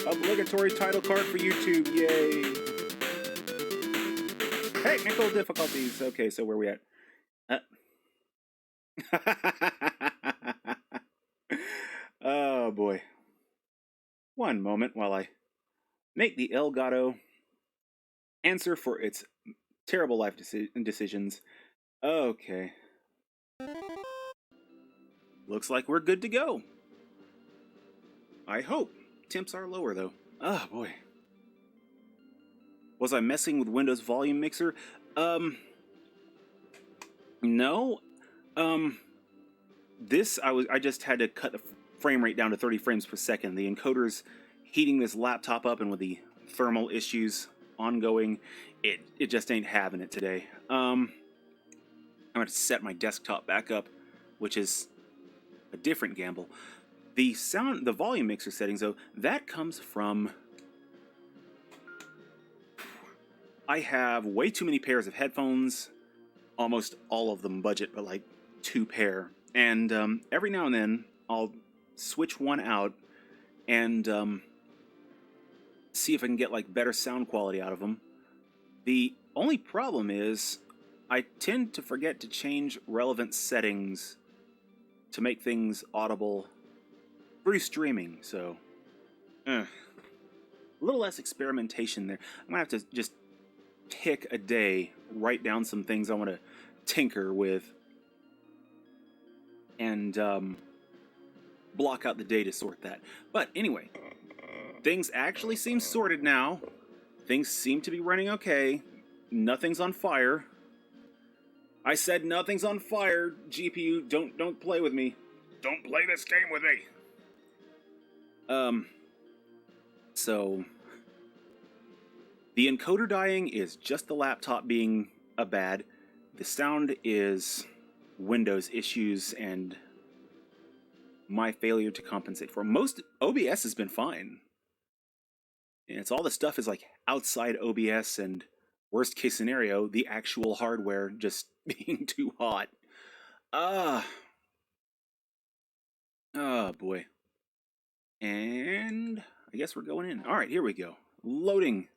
Obligatory title card for YouTube, yay! Technical difficulties. Okay, so where are we at? Oh boy. One moment while I make the Elgato answer for its terrible life decisions. Okay. Looks like we're good to go. I hope. Temps are lower though. Oh boy. Was I messing with Windows volume mixer? No. I just had to cut the frame rate down to 30 frames per second. The encoder's heating this laptop up, and with the thermal issues ongoing, it just ain't having it today. I'm going to set my desktop back up, which is a different gamble. The volume mixer settings, though, that comes from... I have way too many pairs of headphones, almost all of them budget, but like 2 pair. And every now and then, I'll switch one out and see if I can get like better sound quality out of them. The only problem is I tend to forget to change relevant settings to make things audible through streaming, so a little less experimentation there. I'm gonna have to just pick a day, write down some things I want to tinker with, and block out the day to sort that. But anyway, things actually seem sorted now. Things seem to be running okay. Nothing's on fire. I said nothing's on fire, GPU. Don't play with me. Don't play this game with me. So the encoder dying is just the laptop being a bad. The sound is Windows issues and my failure to compensate for. Most OBS has been fine. And it's all the stuff is like outside OBS, and worst case scenario, the actual hardware just being too hot. Oh boy. And I guess we're going in. All right, here we go. Loading.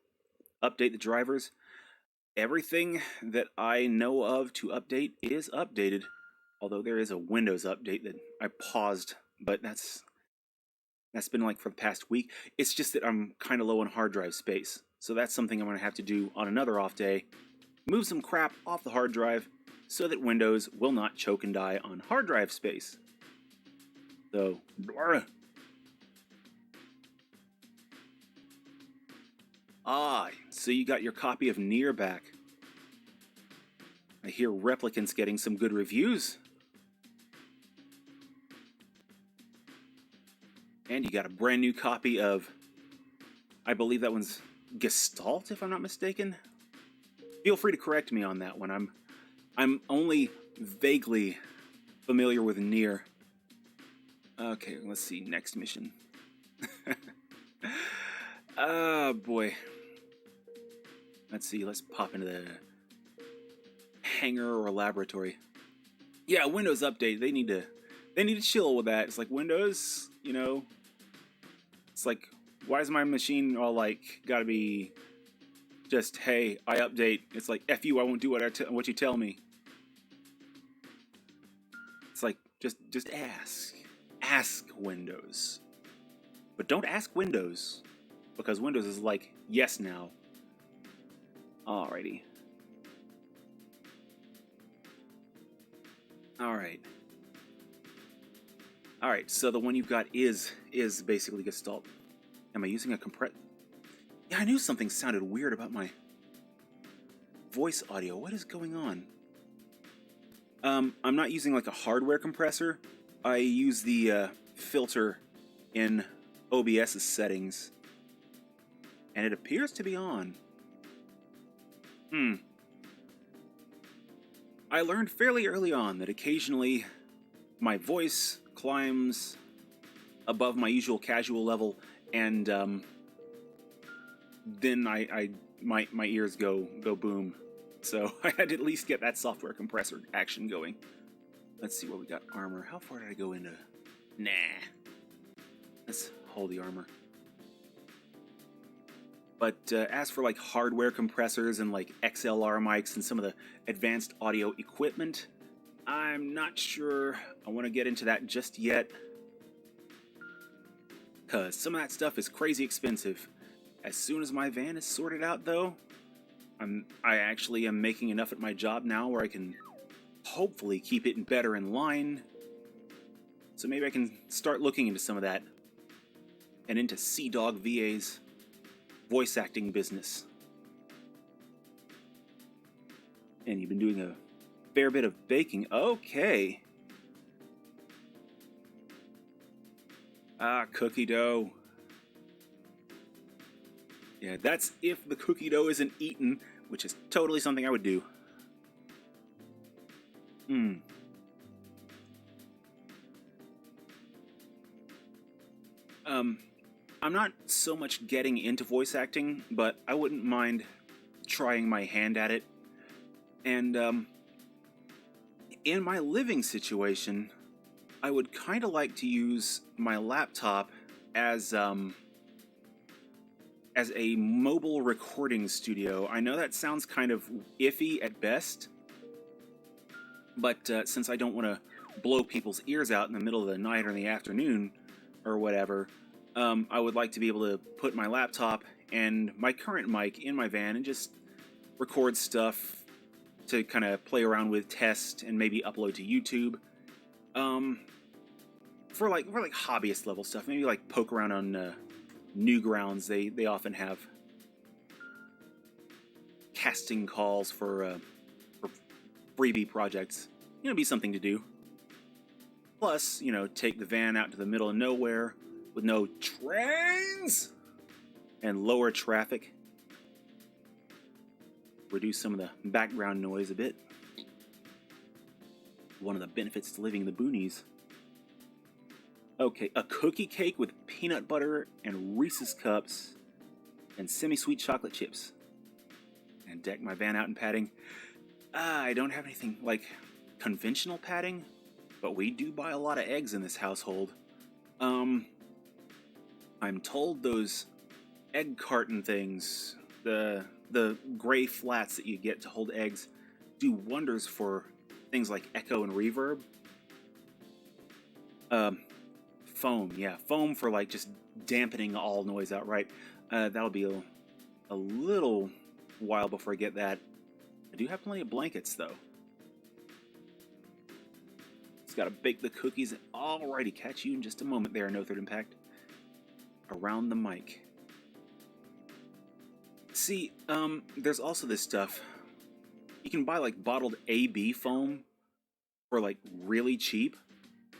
Update the drivers. Everything that I know of to update is updated. Although there is a Windows update that I paused, but that's been like for the past week. It's just that I'm kind of low on hard drive space. So that's something I'm going to have to do on another off day. Move some crap off the hard drive so that Windows will not choke and die on hard drive space. So, blah. So you got your copy of Nnneat back. I hear Replicant's getting some good reviews. And you got a brand new copy of, I believe that one's Gestalt, if I'm not mistaken. Feel free to correct me on that one. I'm only vaguely familiar with Nnneat. Okay, let's see, next mission. Oh boy. Let's see, let's pop into the hangar or laboratory. Yeah, Windows update, they need to chill with that. It's like Windows, you know, it's like, why is my machine all like gotta be just, hey, I update? It's like, F you, I won't do what you tell me. It's like, just ask Windows. But don't ask Windows, because Windows is like, yes now. Alrighty. Alright, so the one you've got is basically Gestalt. Am I using a compress? Yeah, I knew something sounded weird about my voice audio. What is going on? I'm not using like a hardware compressor. I use the filter in OBS's settings, and it appears to be on. I learned fairly early on that occasionally my voice climbs above my usual casual level, and then my ears go boom. So I had to at least get that software compressor action going. Let's see what we got. Armor. How far did I go into? Nah. Let's hold the armor. But as for like hardware compressors and like XLR mics and some of the advanced audio equipment, I'm not sure I want to get into that just yet, because some of that stuff is crazy expensive. As soon as my van is sorted out, though, I actually am making enough at my job now where I can hopefully keep it better in line. So maybe I can start looking into some of that and into Sea-Dog VA's voice acting business. And you've been doing a fair bit of baking. Okay. Cookie dough. Yeah, that's if the cookie dough isn't eaten, which is totally something I would do. I'm not so much getting into voice acting, but I wouldn't mind trying my hand at it. And, in my living situation, I would kind of like to use my laptop as a mobile recording studio. I know that sounds kind of iffy at best, but since I don't want to blow people's ears out in the middle of the night or in the afternoon or whatever, I would like to be able to put my laptop and my current mic in my van and just record stuff to kind of play around with, test, and maybe upload to YouTube. For like hobbyist level stuff, maybe like poke around on Newgrounds. They often have casting calls for freebie projects. You know, be something to do. Plus, you know, take the van out to the middle of nowhere with no trains and lower traffic. Reduce some of the background noise a bit. One of the benefits to living in the boonies. Okay, a cookie cake with peanut butter and Reese's Cups and semi-sweet chocolate chips. And deck my van out in padding. I don't have anything like conventional padding, but we do buy a lot of eggs in this household. I'm told those egg carton things, the gray flats that you get to hold eggs, do wonders for things like echo and reverb. Foam, yeah, foam for like just dampening all noise outright. That'll be a little while before I get that. I do have plenty of blankets though. Just gotta bake the cookies. Alrighty, catch you in just a moment there, No Third Impact. Around the mic. See, there's also this stuff. You can buy like bottled AB foam for like really cheap.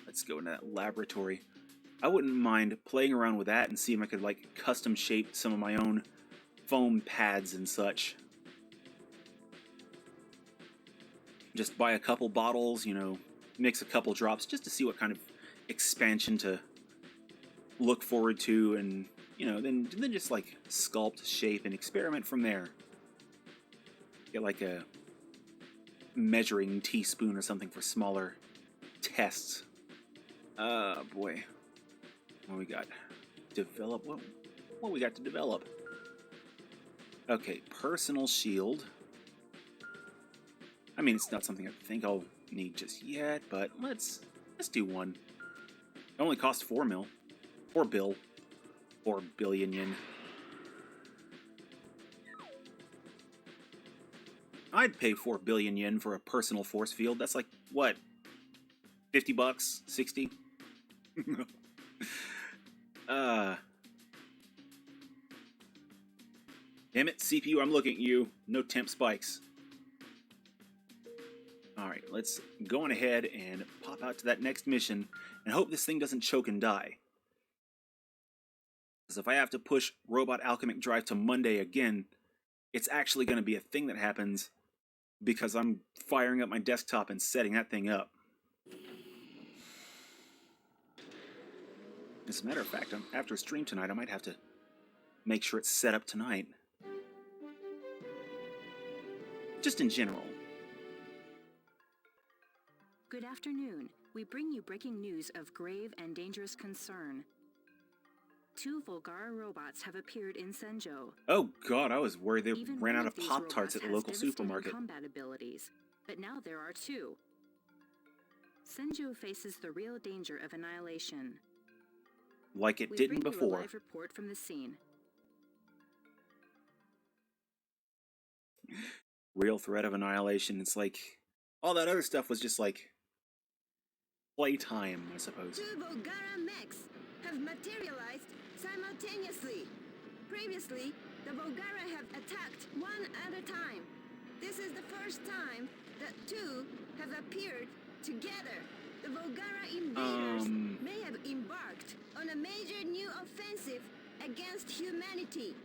Let's go into that laboratory. I wouldn't mind playing around with that and see if I could like custom shape some of my own foam pads and such. Just buy a couple bottles, you know, mix a couple drops just to see what kind of expansion to look forward to, and you know, then just like sculpt, shape, and experiment from there. Get like a measuring teaspoon or something for smaller tests. Boy, what we got? Develop what we got to develop? Okay, personal shield. I mean, it's not something I think I'll need just yet, but let's do one. It only costs 4 mil. 4 billion yen. I'd pay 4 billion yen for a personal force field. That's like, what? 50 bucks? 60? Damn it, CPU, I'm looking at you. No temp spikes. Alright, let's go on ahead and pop out to that next mission and hope this thing doesn't choke and die. Because if I have to push Robot Alchemic Drive to Monday again, it's actually going to be a thing that happens because I'm firing up my desktop and setting that thing up. As a matter of fact, after a stream tonight, I might have to make sure it's set up tonight. Just in general. Good afternoon. We bring you breaking news of grave and dangerous concern. 2 Volgara robots have appeared in Senjo. Oh god, I was worried they Even ran one out of of these Pop-Tarts at the robots local has devastating supermarket. combat abilities, but now there are 2. Senjo faces the real danger of annihilation. Like it We didn't bring you a before. live report from the scene. Real threat of annihilation. It's like all that other stuff was just like playtime, I suppose. 2 Volgara mechs have materialized simultaneously. Previously, the Volgara have attacked one at a time. This is the first time that 2 have appeared together. The Volgara invaders may have embarked on a major new offensive against humanity.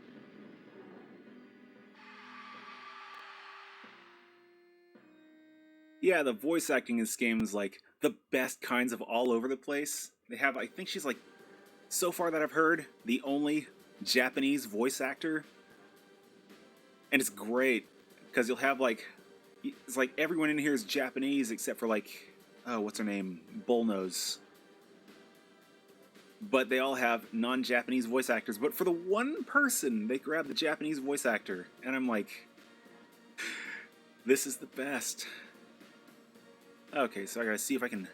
Yeah, the voice acting in this game is like the best kinds of all over the place. They have, I think she's like, so far that I've heard, the only Japanese voice actor. And it's great, because you'll have like, it's like everyone in here is Japanese except for like, oh, what's her name? Bullnose. But they all have non-Japanese voice actors. But for the one person, they grab the Japanese voice actor. And I'm like, this is the best. Okay, so I gotta see if I can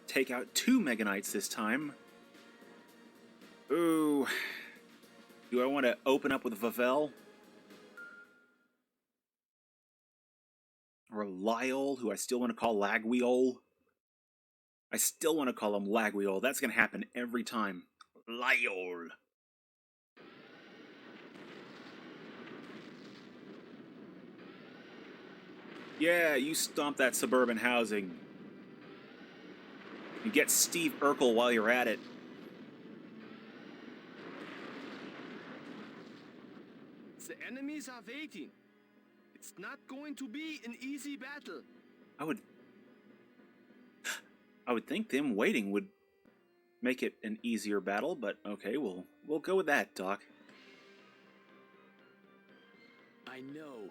take out 2 Mega Knights this time. Ooh. Do I want to open up with Vavel? Or Lyol, who I still want to call Lagweol? I still want to call him Lagweol. That's gonna happen every time. Lyol. Yeah, you stomp that suburban housing. You get Steve Urkel while you're at it. The enemies are waiting. It's not going to be an easy battle. I would think them waiting would make it an easier battle, but okay, we'll go with that, Doc. I know.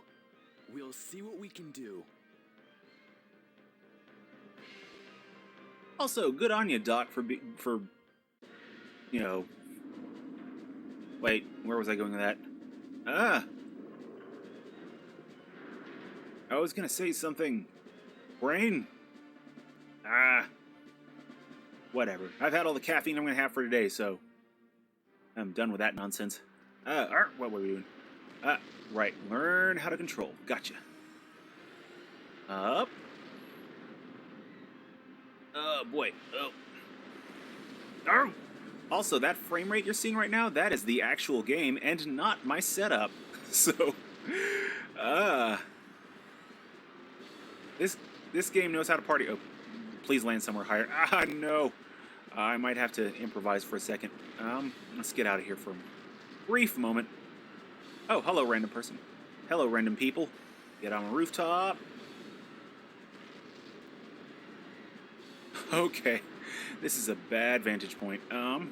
We'll see what we can do. Also, good on you, Doc, for you know. Wait, where was I going with that? I was gonna say something. Brain? Whatever. I've had all the caffeine I'm gonna have for today, so I'm done with that nonsense. What were we doing? Right. Learn how to control. Gotcha. Up. Oh, boy. Oh. Oh. Also, that frame rate you're seeing right now, that is the actual game and not my setup. So, this game knows how to party. Oh, please land somewhere higher. No. I might have to improvise for a second. Let's get out of here for a brief moment. Oh, hello, random person. Hello, random people. Get on a rooftop. Okay. This is a bad vantage point. Oh,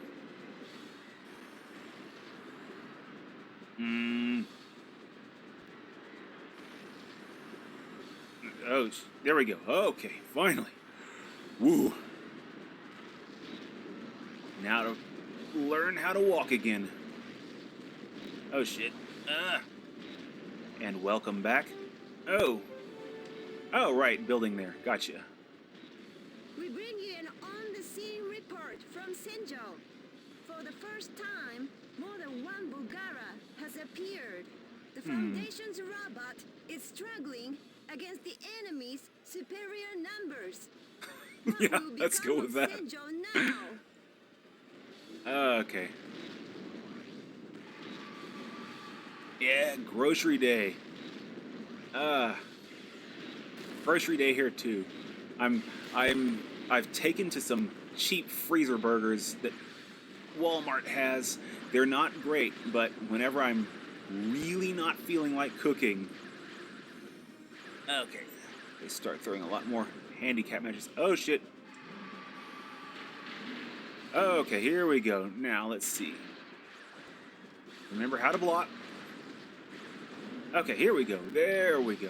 there we go. Okay, finally. Woo. Now to learn how to walk again. Oh, shit. And welcome back. Oh, right, building there. Gotcha. We bring you an on-the-scene report from Senjo. For the first time, more than 1 Volgara has appeared. The Foundation's robot is struggling against the enemy's superior numbers. Yeah, let's go with that. Senjo now? Okay. Yeah, grocery day. Grocery day here too. I've taken to some cheap freezer burgers that Walmart has. They're not great, but whenever I'm really not feeling like cooking, okay, they start throwing a lot more handicap matches. Oh shit. Okay, here we go. Now let's see. Remember how to block. Okay, here we go. There we go.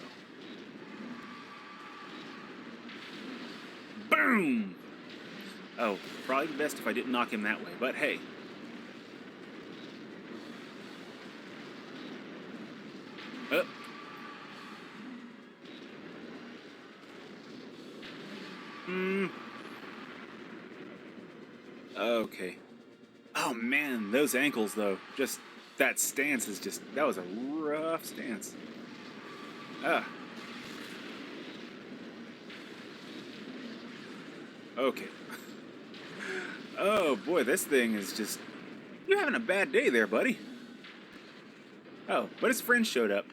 Boom! Oh, probably best if I didn't knock him that way, but hey. Okay. Oh man, those ankles though. Just that stance is just, that was a rough stance. Ah. Okay. Oh boy, this thing is just, you're having a bad day there, buddy. Oh, but his friend showed up.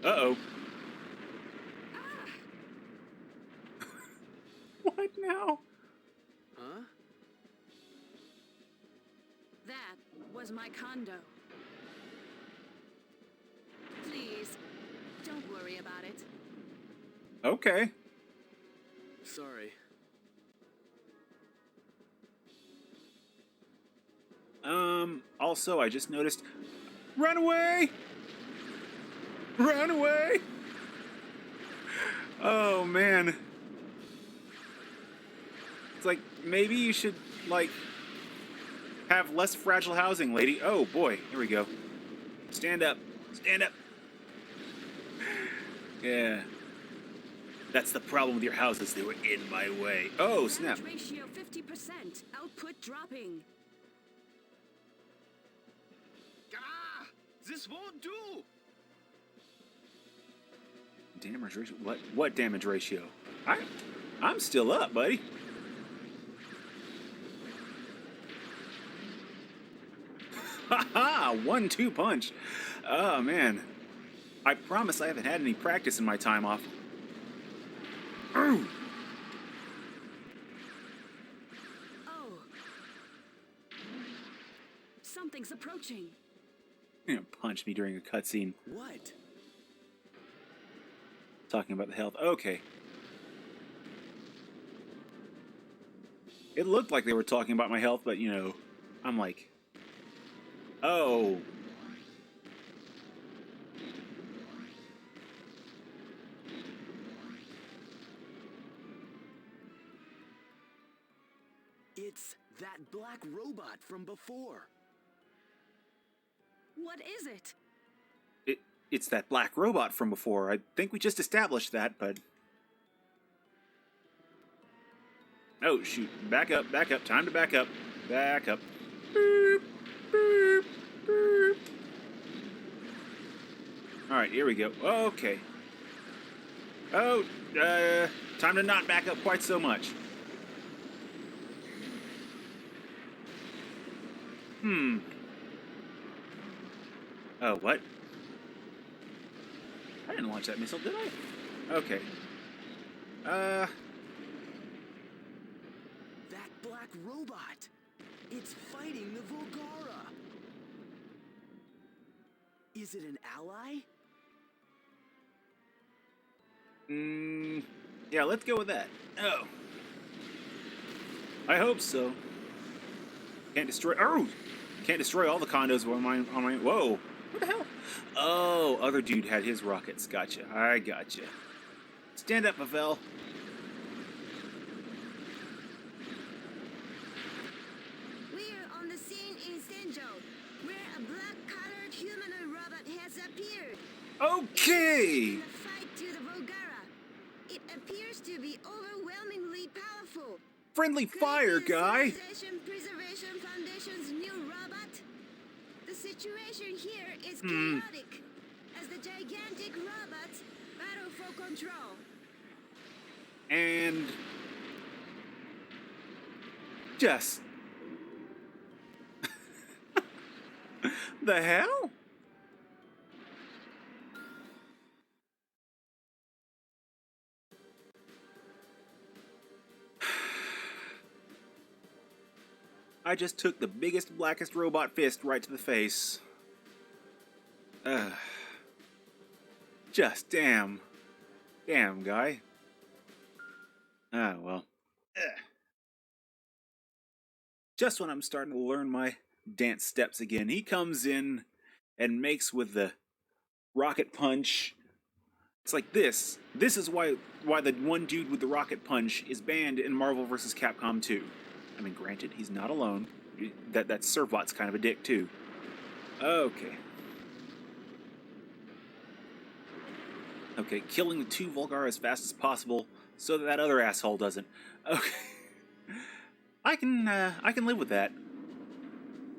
Uh-oh. What now? Huh? That was my condo. Please, don't worry about it. Okay. Sorry. Also, I just noticed, run away! Run away! Oh, man. It's like, maybe you should, like, have less fragile housing, lady. Oh, boy. Here we go. Stand up. Stand up. Yeah. That's the problem with your houses. They were in my way. Oh, snap. Damage ratio 50%. Output dropping. Ah! This won't do! Damage ratio? What damage ratio? I'm still up, buddy. Haha! 1-2 punch. Oh, man. I promise I haven't had any practice in my time off. Oh. Something's approaching. You're gonna punch me during a cutscene. What? Talking about the health. Okay. It looked like they were talking about my health, but, you know, I'm like, oh. It's that black robot from before. What is it? It's that black robot from before. I think we just established that, but... Oh, shoot. Back up, back up. Time to back up. Back up. Boop, boop, boop. Alright, here we go. Okay. Oh, time to not back up quite so much. Oh, what? I didn't launch that missile, did I? Okay. That black robot. It's fighting the Volgara. Is it an ally? Yeah, let's go with that. Oh. I hope so. Can't destroy... Oh! Can't destroy all the condos on my... Whoa! What the hell? Oh, other dude had his rockets. Gotcha. I gotcha. Stand up, Pavel. We're on the scene in Senjo, where a black-colored humanoid robot has appeared. Okay! In a fight to the Volgara, it appears to be overwhelmingly powerful. Friendly fire, guy! Civilization Preservation Foundation's new robot. The situation here is chaotic, as the gigantic robots battle for control. And... just... the hell? I just took the biggest, blackest robot fist right to the face. Just damn. Damn, guy. Ah, well. Just when I'm starting to learn my dance steps again, he comes in and makes with the rocket punch. It's like this. This is why the one dude with the rocket punch is banned in Marvel vs. Capcom 2. I mean, granted, he's not alone. That Servbot's kind of a dick, too. Okay. Okay, killing the two Volgara as fast as possible so that other asshole doesn't. Okay. I can live with that.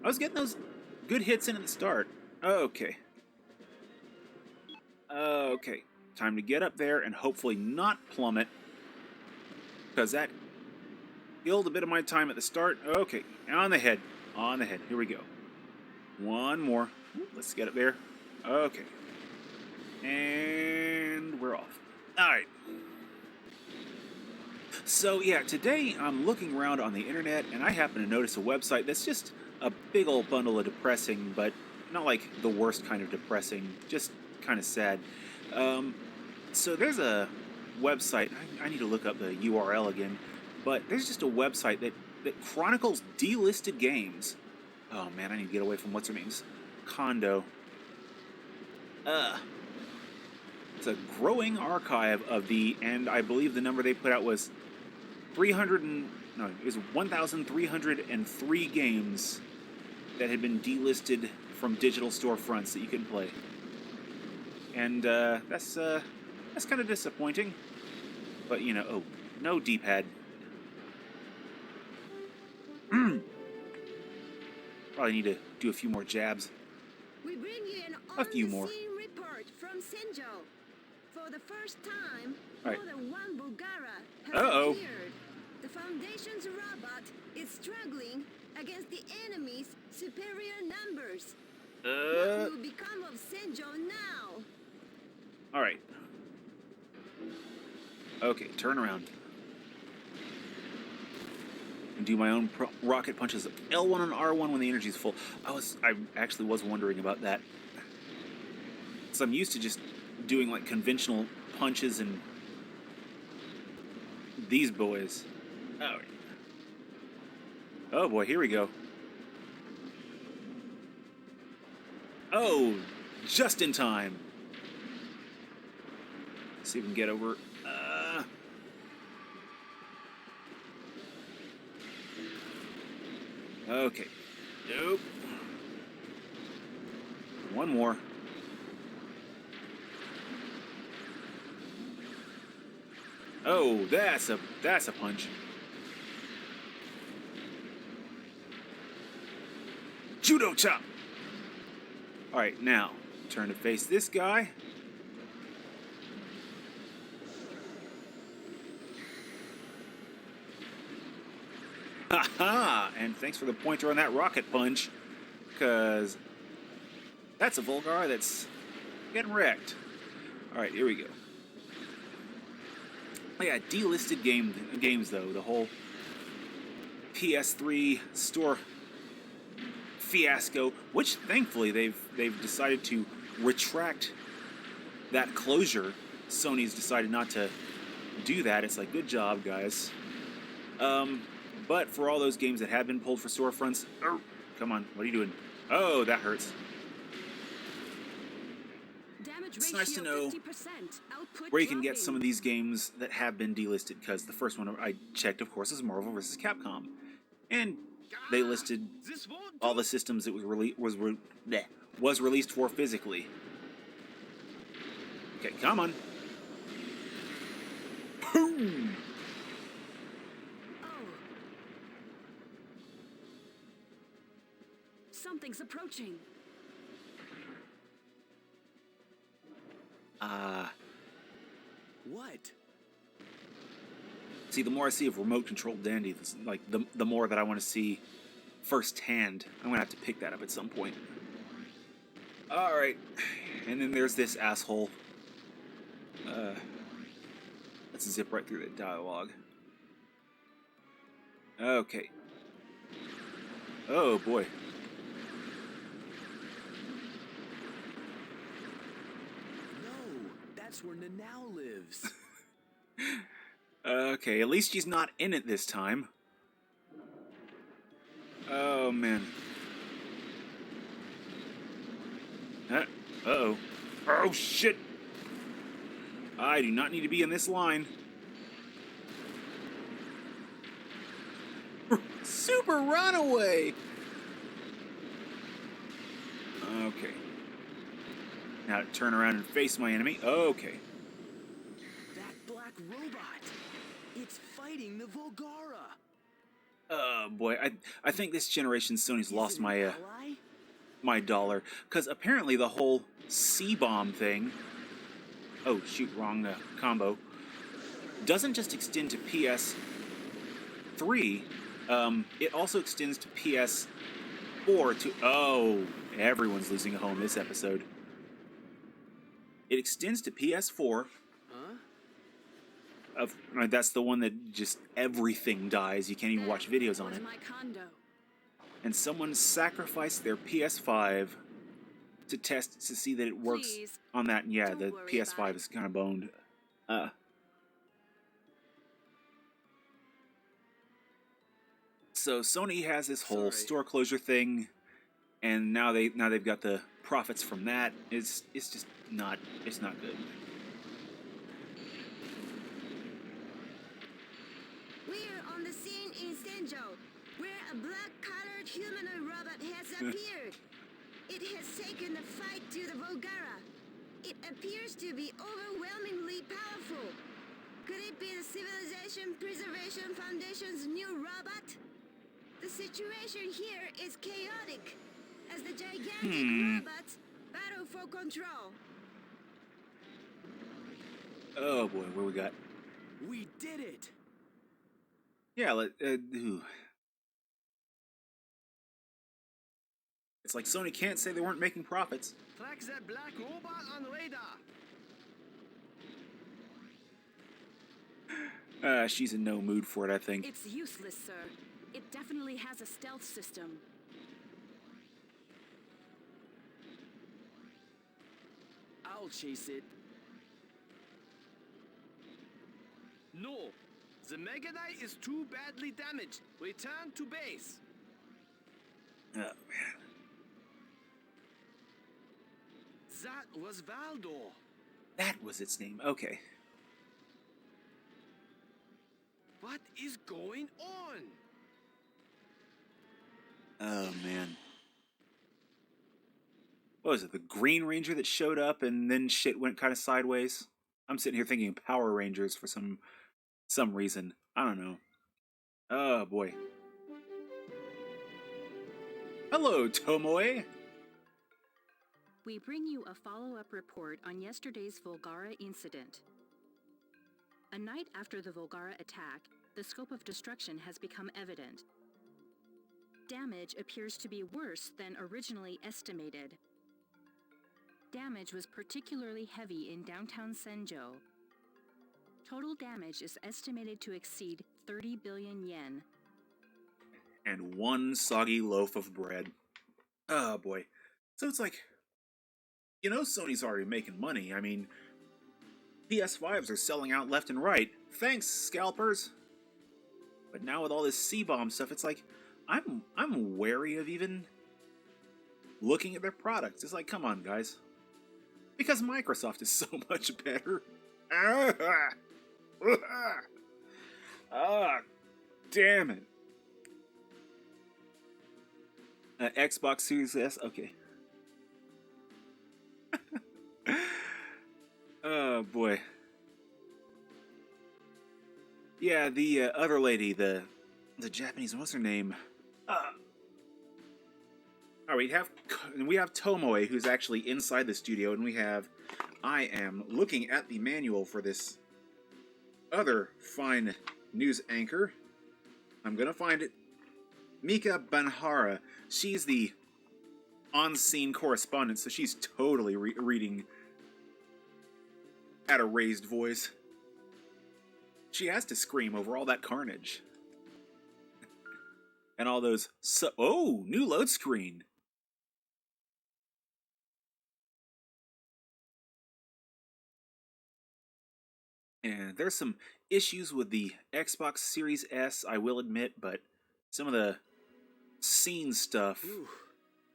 I was getting those good hits in at the start. Okay. Okay. Time to get up there and hopefully not plummet, because that killed a bit of my time at the start. Okay. On the head. On the head. Here we go. One more. Let's get up there. Okay. And we're off. Alright. So yeah, today I'm looking around on the internet and I happen to notice a website that's just a big old bundle of depressing, but not like the worst kind of depressing, just kind of sad. So there's a website, I need to look up the URL again, but there's just a website that chronicles delisted games. Oh man, I need to get away from what's her name's condo. It's a growing archive of and I believe the number they put out was 1,303 games that had been delisted from digital storefronts that you can play. And that's kind of disappointing. But you know, oh, no D-pad. Probably need to do a few more jabs. We bring you an A few more. on-the-scene report from Sinjo. For the first time, Right. more than one Volgara has Uh-oh. appeared. The Foundation's robot is struggling against the enemy's superior numbers. What will become of Sinjo now? Alright. Okay, turn around. And do my own rocket punches. L1 and R1 when the energy's full. I actually was wondering about that. So I'm used to just doing like conventional punches and these boys. Alright. Oh boy, here we go. Oh, just in time. Let's see if we can get over. Okay. Nope. One more. Oh, that's a punch. Judo chop. All right, now turn to face this guy. Haha! And thanks for the pointer on that rocket punch, because that's a Volgara that's getting wrecked. All right, here we go. Oh yeah, delisted games though. The whole PS3 store fiasco, which thankfully they've decided to retract that closure. Sony's decided not to do that. It's like, good job, guys. But for all those games that have been pulled for storefronts, come on, what are you doing? Oh, that hurts. It's nice to know where you can get some of these games that have been delisted, because the first one I checked, of course, is Marvel vs. Capcom. And they listed all the systems it was released for physically. Okay, come on. Boom! Something's approaching. What? See, the more I see of remote-controlled dandy, like the more that I want to see firsthand. I'm gonna have to pick that up at some point. All right, and then there's this asshole. Let's zip right through that dialogue. Okay. Oh boy. No, that's where Nnneat lives. Okay, at least she's not in it this time. Oh, man. Uh-oh. Oh, shit! I do not need to be in this line. Super runaway! Okay. Now to turn around and face my enemy. Okay. That black robot. fighting the Volgara. Oh boy, I think this generation Sony's Is lost it an my ally? my dollar, because apparently the whole C-bomb thing, oh shoot, wrong combo, doesn't just extend to PS3, it also extends to PS4 to, oh, everyone's losing a home this episode. It extends to PS4, Huh? that's the one that just everything dies, you can't even watch videos on it. My condo. And someone sacrificed their PS5 to test to see that it works Please, on that. And yeah, don't the worry about PS5 it. is kind of boned. So Sony has this whole Sorry. store closure thing, and now they've got the profits from that. It's just not good. We're on the scene in Senjo, where a black-colored humanoid robot has appeared. It has taken the fight to the Volgara. It appears to be overwhelmingly powerful. Could it be the Civilization Preservation Foundation's new robot? The situation here is chaotic, as the gigantic robots battle for control. Oh boy, what we got? We did it. Yeah, it's like Sony can't say they weren't making profits. Track that black robot on radar. She's in no mood for it, I think. It's useless, sir. It definitely has a stealth system. I'll chase it. No, the Nnneat is too badly damaged. Return to base. Oh man. That was Valdor. That was its name. Okay. What is going on? Oh man. What was it? The Green Ranger that showed up and then shit went kind of sideways? I'm sitting here thinking of Power Rangers for some reason. I don't know. Oh boy. Hello, Tomoe. We bring you a follow-up report on yesterday's Volgara incident. A night after the Volgara attack, the scope of destruction has become evident. Damage appears to be worse than originally estimated. Damage was particularly heavy in downtown Senjo. Total damage is estimated to exceed 30 billion yen. And one soggy loaf of bread. Oh boy. So it's like, you know, Sony's already making money. I mean, PS5s are selling out left and right. Thanks, scalpers. But now with all this C-bomb stuff, it's like, I'm wary of even looking at their products. It's like, come on, guys. Because Microsoft is so much better. Ah, damn it. Xbox Series S? Okay. Oh, boy. Yeah, the other lady, the Japanese, what's her name? All right, we have Tomoe, who's actually inside the studio, and I am looking at the manual for this other fine news anchor. I'm gonna find it. Mika Banhara. She's the on-scene correspondent, so she's totally reading at a raised voice. She has to scream over all that carnage. And all those... oh, new load screen. And there's some issues with the Xbox Series S, I will admit, but some of the scene stuff... Ooh,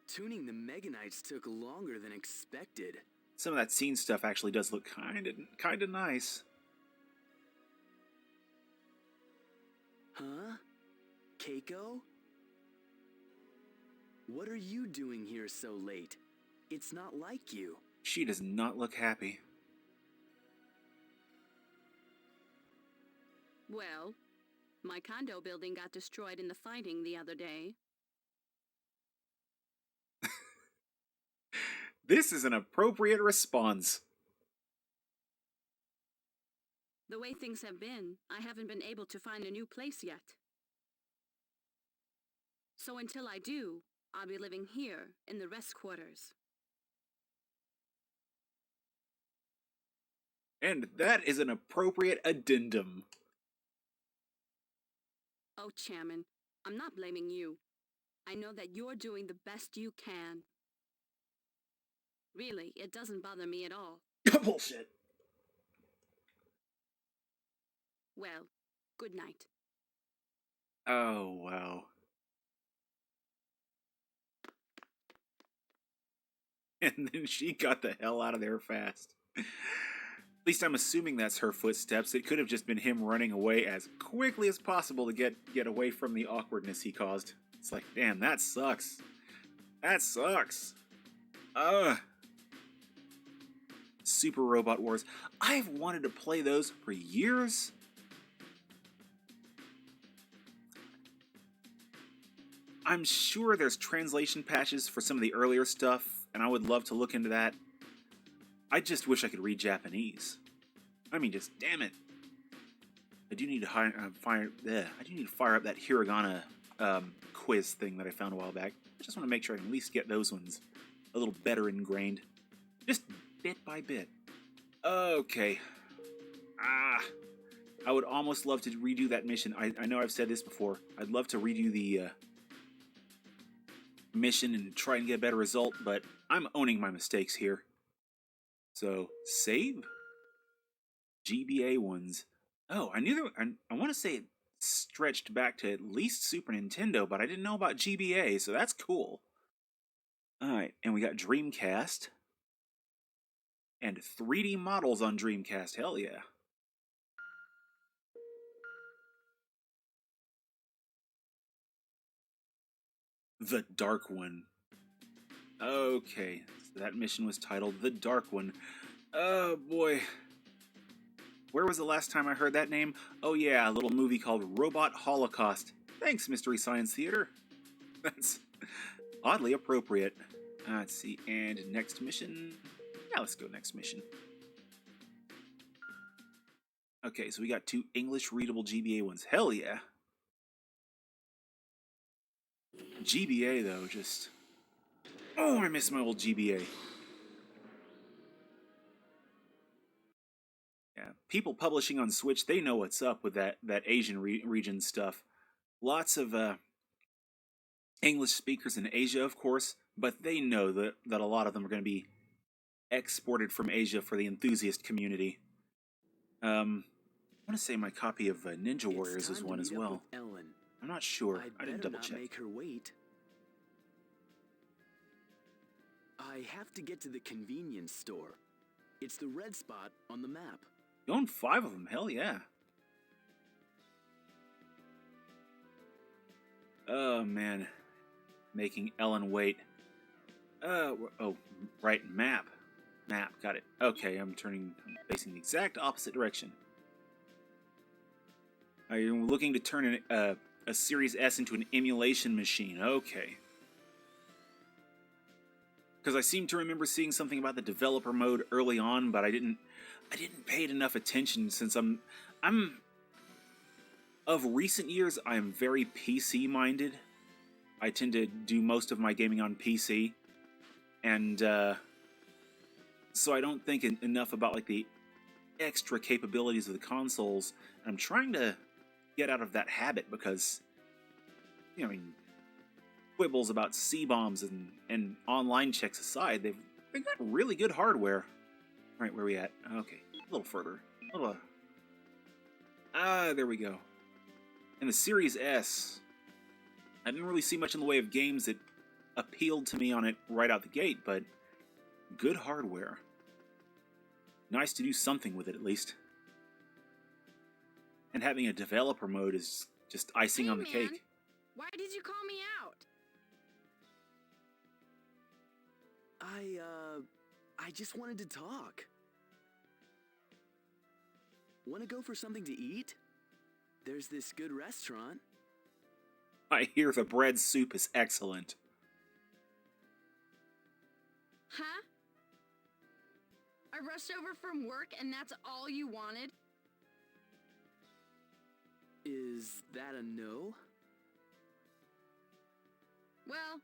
tuning the Meganites took longer than expected. Some of that scene stuff actually does look kind of nice. Huh? Keiko? What are you doing here so late? It's not like you. She does not look happy. Well, My condo building got destroyed in the fighting the other day. This is an appropriate response. The way things have been, I haven't been able to find a new place yet. So until I do, I'll be living here in the rest quarters. And that is an appropriate addendum. Oh, Chairman, I'm not blaming you. I know that you're doing the best you can. Really, it doesn't bother me at all. Bullshit. Well, good night. Oh, wow. And then she got the hell out of there fast. At least I'm assuming that's her footsteps. It could have just been him running away as quickly as possible to get away from the awkwardness he caused. It's like, damn, that sucks. That sucks. Ugh. Super Robot Wars. I've wanted to play those for years. I'm sure there's translation patches for some of the earlier stuff, and I would love to look into that. I just wish I could read Japanese. I mean, just damn it. I do need to fire up that hiragana quiz thing that I found a while back. I just want to make sure I can at least get those ones a little better ingrained. Just bit by bit. Okay. I would almost love to redo that mission. I know I've said this before. I'd love to redo the mission and try and get a better result, but I'm owning my mistakes here. So, save? GBA ones. Oh, I knew I want to say it stretched back to at least Super Nintendo, but I didn't know about GBA, so that's cool. Alright, and we got Dreamcast. And 3D models on Dreamcast, hell yeah. The Dark One. Okay, so that mission was titled The Dark One. Oh boy. Where was the last time I heard that name? Oh yeah, a little movie called Robot Holocaust. Thanks, Mystery Science Theater. That's oddly appropriate. Let's see, and next mission? Yeah, let's go next mission. Okay, so we got 2 English readable GBA ones. Hell yeah. GBA, though, just... Oh, I miss my old GBA. Yeah, people publishing on Switch, they know what's up with that Asian region stuff. Lots of English speakers in Asia, of course, but they know that a lot of them are going to be exported from Asia for the enthusiast community. I want to say my copy of Ninja Warriors is one as well. I'm not sure. I didn't double check. Make her wait. I have to get to the convenience store. It's the red spot on the map. You own 5 of them, hell yeah. Oh man, making Ellen wait. Oh, right, map, got it. Okay, I'm facing the exact opposite direction. Are you looking to turn a Series S into an emulation machine? Okay. Because I seem to remember seeing something about the developer mode early on, but I didn't pay it enough attention since I'm of recent years I am very PC minded. I tend to do most of my gaming on PC, and so I don't think enough about like the extra capabilities of the consoles. I'm trying to get out of that habit because, you know, I mean, quibbles about C-bombs and online checks aside, they've got really good hardware. All right, where are we at? Okay, a little further. There we go. And the Series S, I didn't really see much in the way of games that appealed to me on it right out the gate, but good hardware. Nice to do something with it, at least. And having a developer mode is just icing on the cake. Why did you call me out? I just wanted to talk. Want to go for something to eat? there's this good restaurant. I hear the bread soup is excellent. Huh? I rushed over from work and that's all you wanted? Is that a no? Well,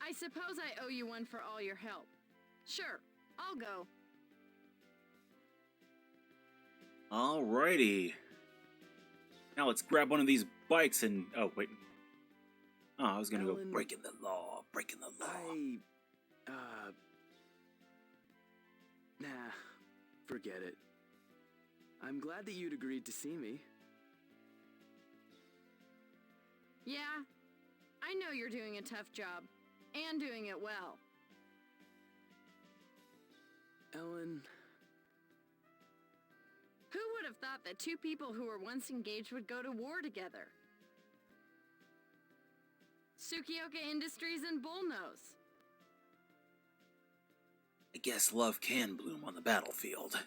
I suppose I owe you one for all your help. Sure, I'll go. Alrighty. Now let's grab one of these bikes and... Oh, wait. Oh, I was gonna go Ellen, breaking the law. Nah, forget it. I'm glad that you'd agreed to see me. Yeah, I know you're doing a tough job, and doing it well. Ellen... Who would have thought that two people who were once engaged would go to war together? Tsukioka Industries and Bullnose. I guess love can bloom on the battlefield.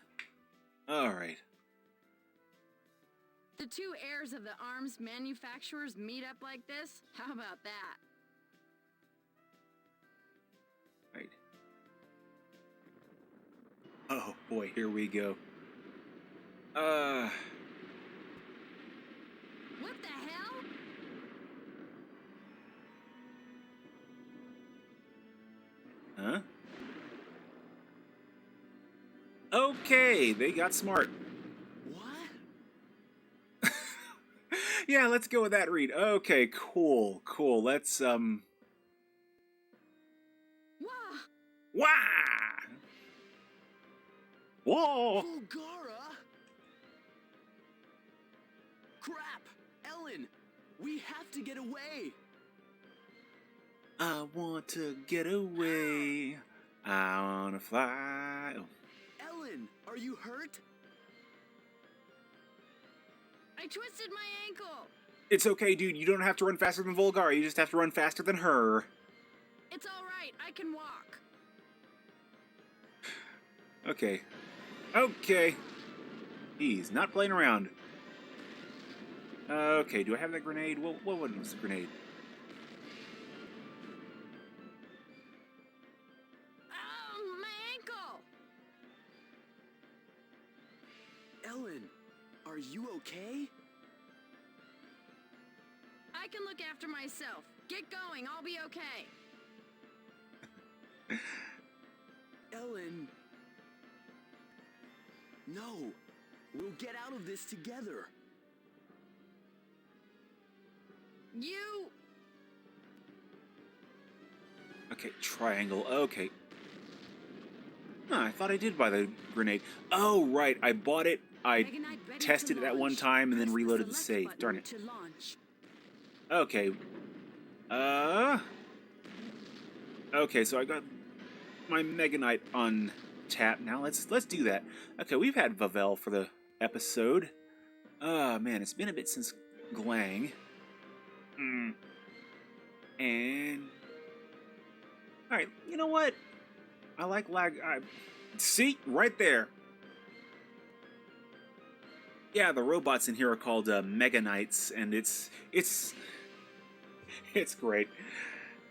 Alright. The two heirs of the arms manufacturers meet up like this? How about that? Right. Oh boy, here we go. What the hell? Huh? Okay, they got smart. What? Yeah, let's go with that read. Okay, cool. Let's, Wah! Wah! Whoa! Volgara? Crap! Ellen! We have to get away! I want to get away. I want to fly. Oh. Ellen, are you hurt? I twisted my ankle! It's okay, dude. You don't have to run faster than Volgara. You just have to run faster than her. It's alright, I can walk. Okay. He's not playing around. Okay, do I have that grenade? What was the grenade? Oh, my ankle! Ellen, are you okay? I can look after myself. Get going, I'll be okay. Ellen... No, we'll get out of this together. You... Okay, triangle. Okay. Huh, I thought I did buy the grenade. Oh, right. I bought it. I Meganite ready tested to it at one launch. time and then Press reloaded the select save. button Darn it. to launch. Okay. Okay, so I got my Meganite on tap. Now let's do that. Okay, we've had Vavel for the episode. Man, it's been a bit since Glang. And alright, you know what? I like lag. See? Right there. Yeah, the robots in here are called Meganites, and it's great.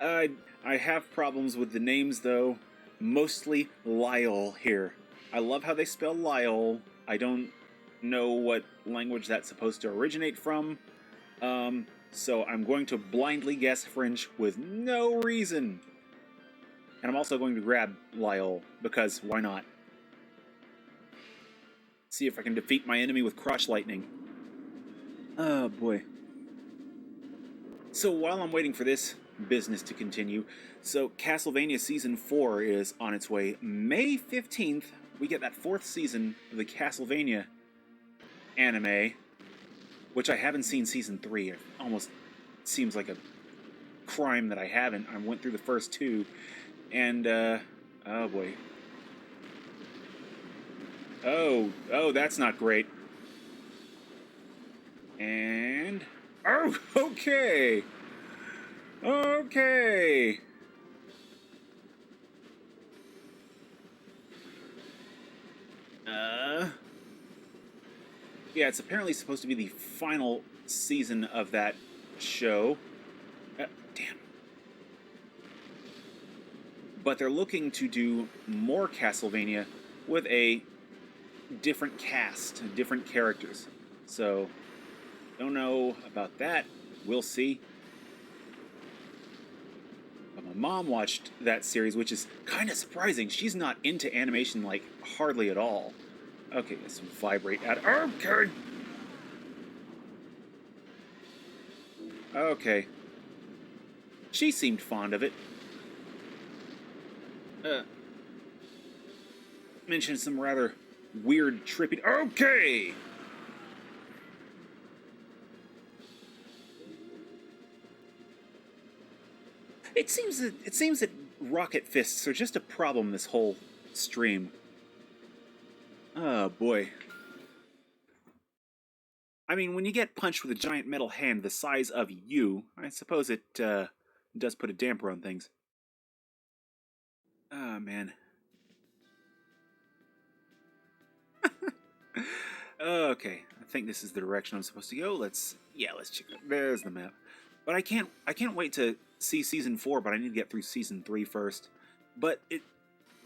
I have problems with the names, though. Mostly Lyle here. I love how they spell Lyle. I don't know what language that's supposed to originate from. So I'm going to blindly guess French with no reason. And I'm also going to grab Lyle, because why not? See if I can defeat my enemy with crotch lightning. Oh boy. So while I'm waiting for this business to continue, so Castlevania Season 4 is on its way. May 15th, we get that 4th season of the Castlevania anime, which I haven't seen Season 3. It almost seems like a crime that I haven't. I went through the first 2, and, oh boy. Oh, that's not great. And... Oh, okay! Okay! Yeah, it's apparently supposed to be the final season of that show. Damn. But they're looking to do more Castlevania with a different cast, different characters. So, don't know about that. We'll see. But my mom watched that series, which is kind of surprising. She's not into animation, like, hardly at all. Okay, let's vibrate at... Okay! Okay. She seemed fond of it. Mentioned some rather weird, trippy... Okay! It seems that rocket fists are just a problem this whole stream. Oh, boy. I mean, when you get punched with a giant metal hand the size of you, I suppose it does put a damper on things. Oh, man. Okay, I think this is the direction I'm supposed to go. Let's check it. There's the map. But I can't wait to see season 4, but I need to get through season 3 first. But it's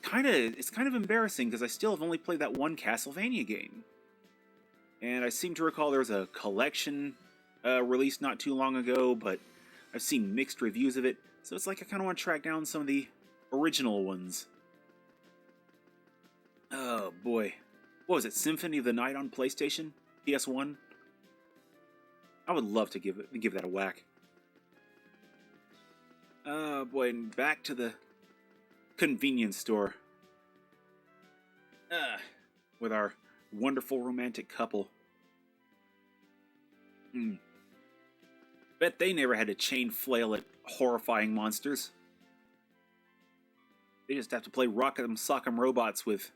kind of embarrassing because I still have only played that one Castlevania game. And I seem to recall there was a collection released not too long ago, but I've seen mixed reviews of it, so it's like I kind of want to track down some of the original ones. Oh boy. What was it, Symphony of the Night on PlayStation? PS1? I would love to give that a whack. Oh boy, and back to the convenience store. With our wonderful romantic couple. Bet they never had to chain flail at horrifying monsters. They just have to play Rock'em Sock'em Robots with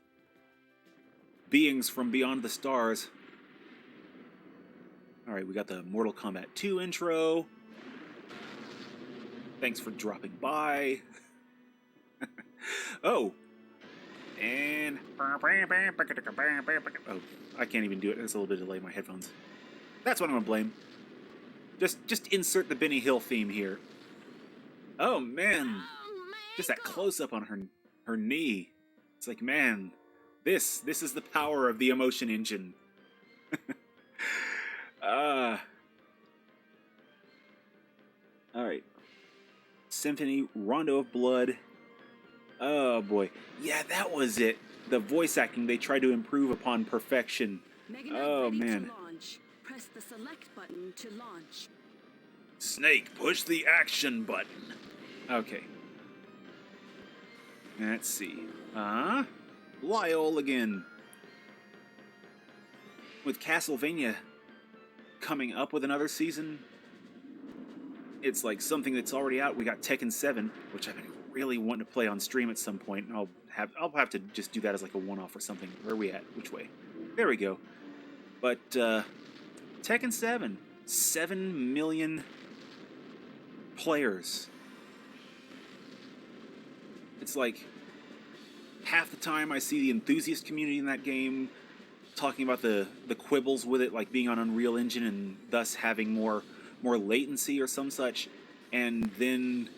beings from beyond the stars. Alright, we got the Mortal Kombat 2 intro. Thanks for dropping by. Oh! And... Oh, I can't even do it. There's a little bit of delay in my headphones. That's what I'm gonna blame. Just insert the Benny Hill theme here. Oh, man. Just that close-up on her knee. It's like, man, this is the power of the emotion engine. Alright. Symphony, Rondo of Blood. Oh, boy. Yeah, that was it. The voice acting they tried to improve upon perfection. Oh, man. Press the select button to launch. Snake, push the action button. Okay. Let's see. Lyle again. With Castlevania coming up with another season, it's like something that's already out. We got Tekken 7, which I've been really wanting to play on stream at some point, and I'll have to just do that as like a one-off or something. Where are we at? Which way? There we go. But Tekken 7, 7 million players. It's like half the time I see the enthusiast community in that game talking about the quibbles with it, like being on Unreal Engine and thus having more latency or some such, and then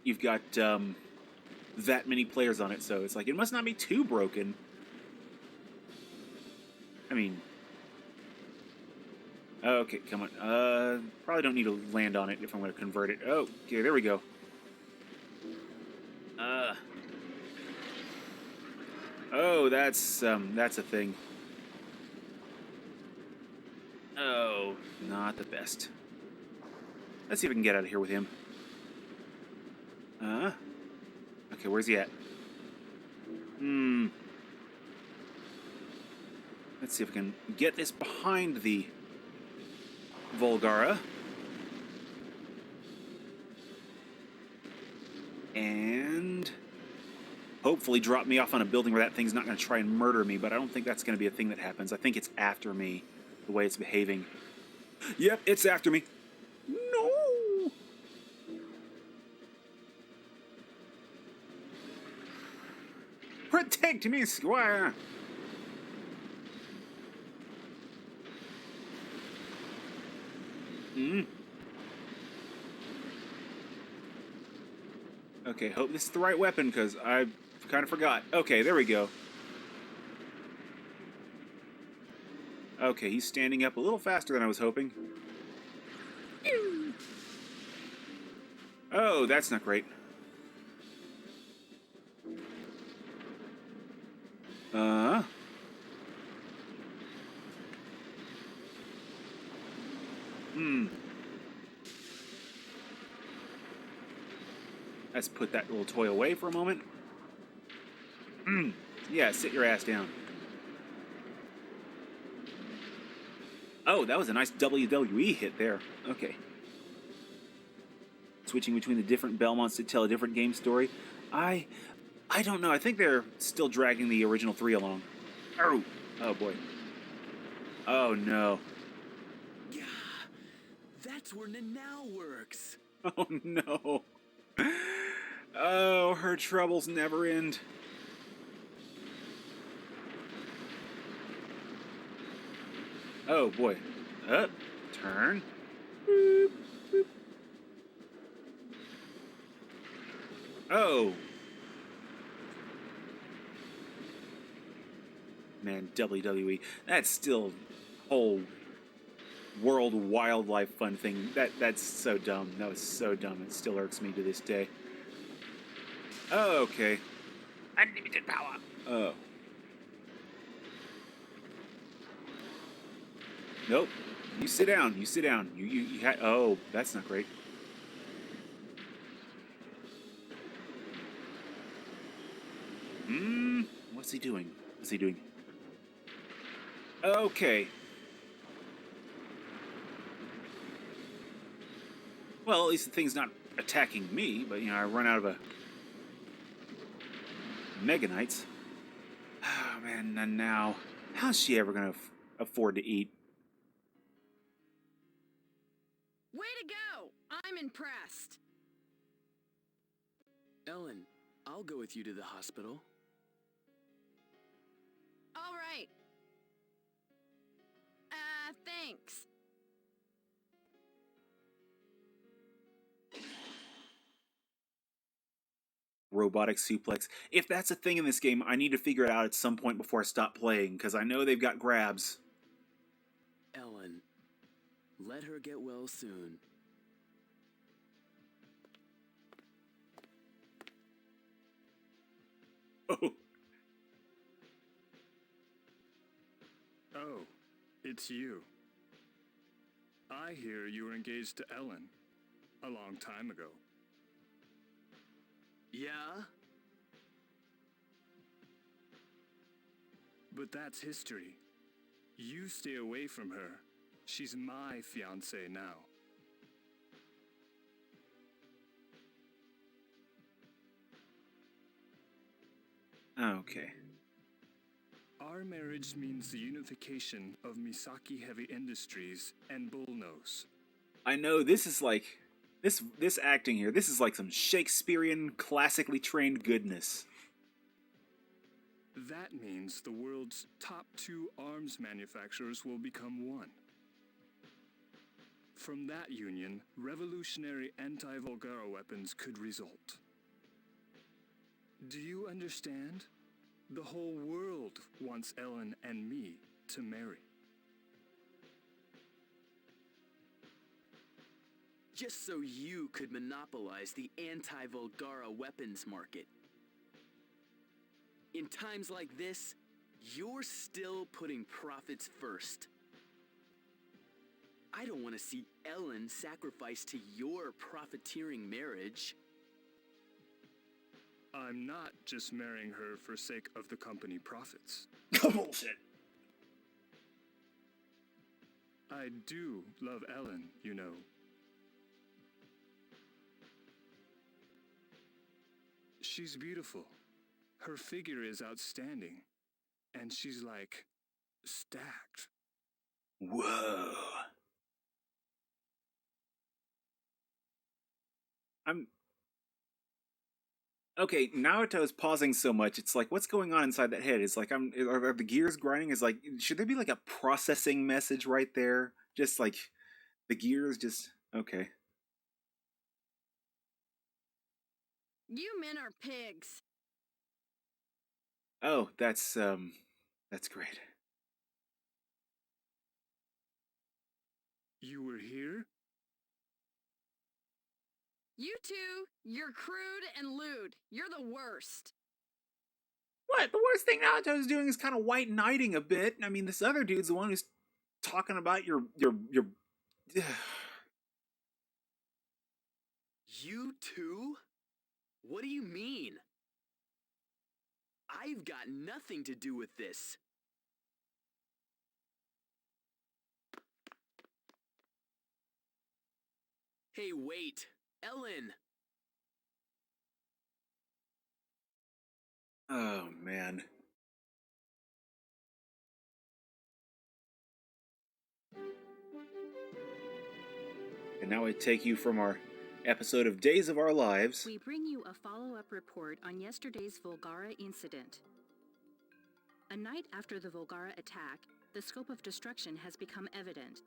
you've got that many players on it, so it's like it must not be too broken. I mean, okay, come on. Probably don't need to land on it if I'm going to convert it. Oh, okay, there we go. Oh, that's a thing. Oh, not the best. Let's see if we can get out of here with him. Okay, where's he at? Let's see if we can get this behind the Volgara. And hopefully drop me off on a building where that thing's not going to try and murder me, but I don't think that's going to be a thing that happens. I think it's after me, the way it's behaving. Yep, it's after me. No! Protect me, Squire! Mm. Okay, hope this is the right weapon, because I kind of forgot. Okay, there we go. Okay, he's standing up a little faster than I was hoping. Oh, that's not great. Let's put that little toy away for a moment. Yeah, sit your ass down. Oh, that was a nice WWE hit there. Okay. Switching between the different Belmonts to tell a different game story. I don't know. I think they're still dragging the original 3 along. Oh boy. Oh no. Yeah, that's where Nnneat works. Oh no. Oh, her troubles never end. Oh boy. Up. Turn. Boop, boop. Oh. Man, WWE. That's still whole world wildlife fun thing. That's so dumb. That was so dumb. It still irks me to this day. Oh, okay. Unlimited power. Oh. Nope. You sit down. You sit down. You had. Oh, that's not great. What's he doing? What's he doing? Okay. Well, at least the thing's not attacking me, but, you know, I run out of Meganites. Oh, man, and now, how's she ever going to afford to eat? Way to go! I'm impressed. Ellen, I'll go with you to the hospital. All right. Thanks. Robotic suplex. If that's a thing in this game, I need to figure it out at some point before I stop playing, because I know they've got grabs. Ellen, let her get well soon. Oh. Oh, it's you. I hear you were engaged to Ellen a long time ago. Yeah? But that's history. You stay away from her. She's my fiancée now. Okay. Our marriage means the unification of Misaki Heavy Industries and Bullnose. I know this is like this acting here. This is like some Shakespearean, classically trained goodness. That means the world's top 2 arms manufacturers will become one. From that union, revolutionary anti-Volgara weapons could result. Do you understand? The whole world wants Ellen and me to marry. Just so you could monopolize the anti-Volgara weapons market. In times like this, you're still putting profits first. I don't want to see Ellen sacrificed to your profiteering marriage. I'm not just marrying her for sake of the company profits. Bullshit. I do love Ellen, you know. She's beautiful. Her figure is outstanding. And she's like, stacked. Whoa. Okay, Naruto's pausing so much, it's like, what's going on inside that head? It's like, are the gears grinding? Is like, should there be like a processing message right there? Just like, The gears just okay. You men are pigs. Oh, that's great. You were here? You two, you're crude and lewd. You're the worst. What? The worst thing Naruto's doing is kind of white knighting a bit. I mean, this other dude's the one who's talking about your. You too? What do you mean? I've got nothing to do with this. Hey, wait. Ellen! Oh man. And now I take you from our episode of Days of Our Lives. We bring you a follow-up report on yesterday's Volgara incident. A night after the Volgara attack, the scope of destruction has become evident.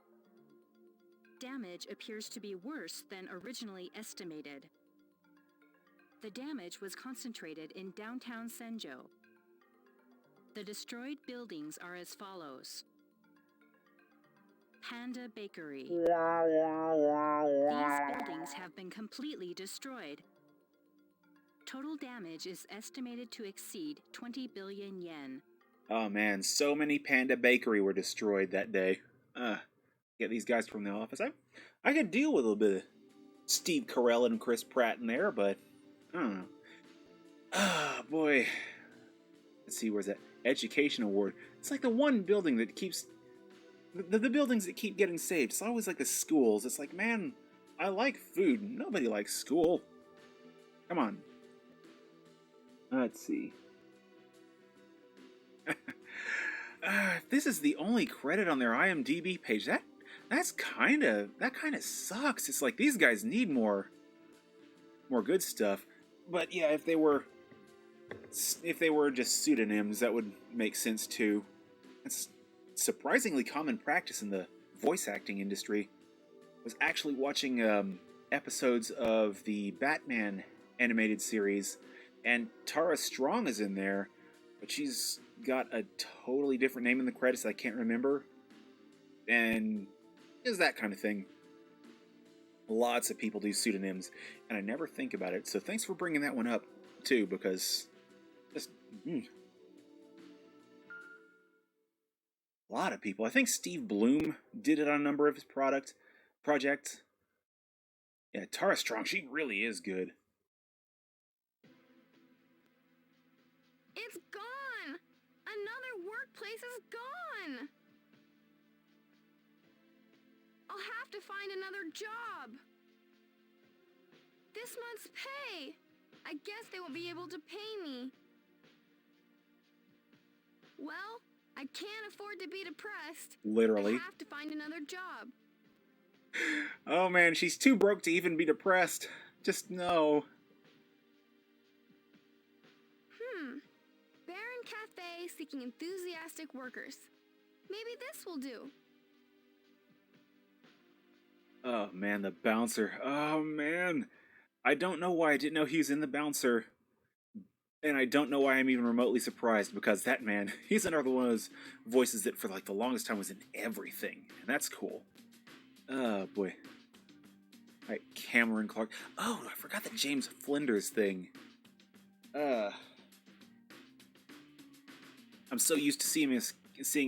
Damage appears to be worse than originally estimated. The damage was concentrated in downtown Senjo. The destroyed buildings are as follows. Panda Bakery. These buildings have been completely destroyed. Total damage is estimated to exceed 20 billion yen. Oh man, so many Panda Bakery were destroyed that day. Get these guys from the office. I could deal with a little bit of Steve Carell and Chris Pratt in there, but I don't know. Ah, boy. Let's see, where's that education award? It's like the one building that keeps the buildings that keep getting saved. It's always like the schools. It's like, man, I like food. Nobody likes school. Come on. Let's see. If this is the only credit on their IMDb page, that kind of sucks. It's like these guys need more good stuff. But yeah, if they were just pseudonyms, that would make sense too. It's surprisingly common practice in the voice acting industry. I was actually watching episodes of the Batman animated series, and Tara Strong is in there, but she's got a totally different name in the credits that I can't remember. And it's that kind of thing. Lots of people do pseudonyms, and I never think about it. So thanks for bringing that one up, too, because just... A lot of people. I think Steve Bloom did it on a number of his projects. Yeah, Tara Strong, she really is good. It's gone! Another workplace is gone! I'll have to find another job. This month's pay. I guess they won't be able to pay me. Well, I can't afford to be depressed. Literally. I have to find another job. Oh man, she's too broke to even be depressed. Just no. Baron Cafe seeking enthusiastic workers. Maybe this will do. Oh man, the bouncer. Oh man. I don't know why I didn't know he was in the bouncer. And I don't know why I'm even remotely surprised, because that man, he's another one of those voices that for like the longest time was in everything. And that's cool. Oh boy. Alright, Cameron Clark. Oh, I forgot the James Flinders thing. I'm so used to seeing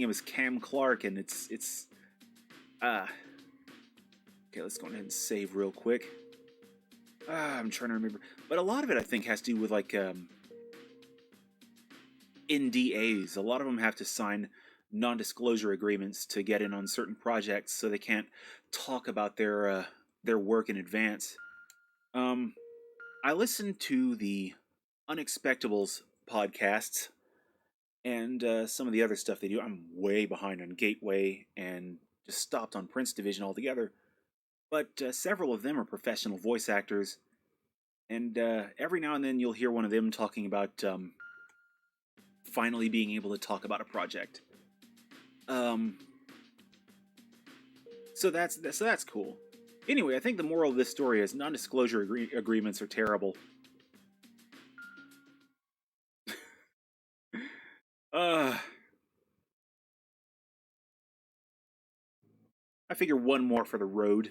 him as Cam Clark, and it's okay, let's go ahead and save real quick. I'm trying to remember, but a lot of it I think has to do with like NDAs. A lot of them have to sign non-disclosure agreements to get in on certain projects, so they can't talk about their work in advance. I listened to the Unexpectables podcasts and some of the other stuff they do. I'm way behind on Gateway and just stopped on Prince Division altogether. But several of them are professional voice actors, and every now and then you'll hear one of them talking about finally being able to talk about a project. So that's cool. Anyway, I think the moral of this story is non-disclosure agreements are terrible. I figure one more for the road.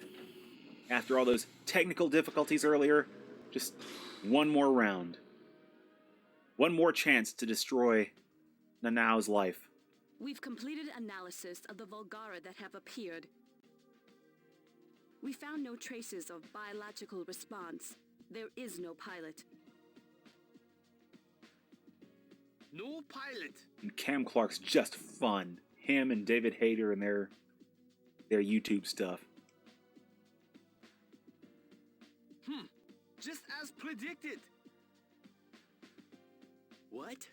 After all those technical difficulties earlier, just one more round. One more chance to destroy Nanao's life. We've completed analysis of the Volgara that have appeared. We found no traces of biological response. There is no pilot. No pilot. And Cam Clark's just fun. Him and David Hayter and their YouTube stuff. Just as predicted. What?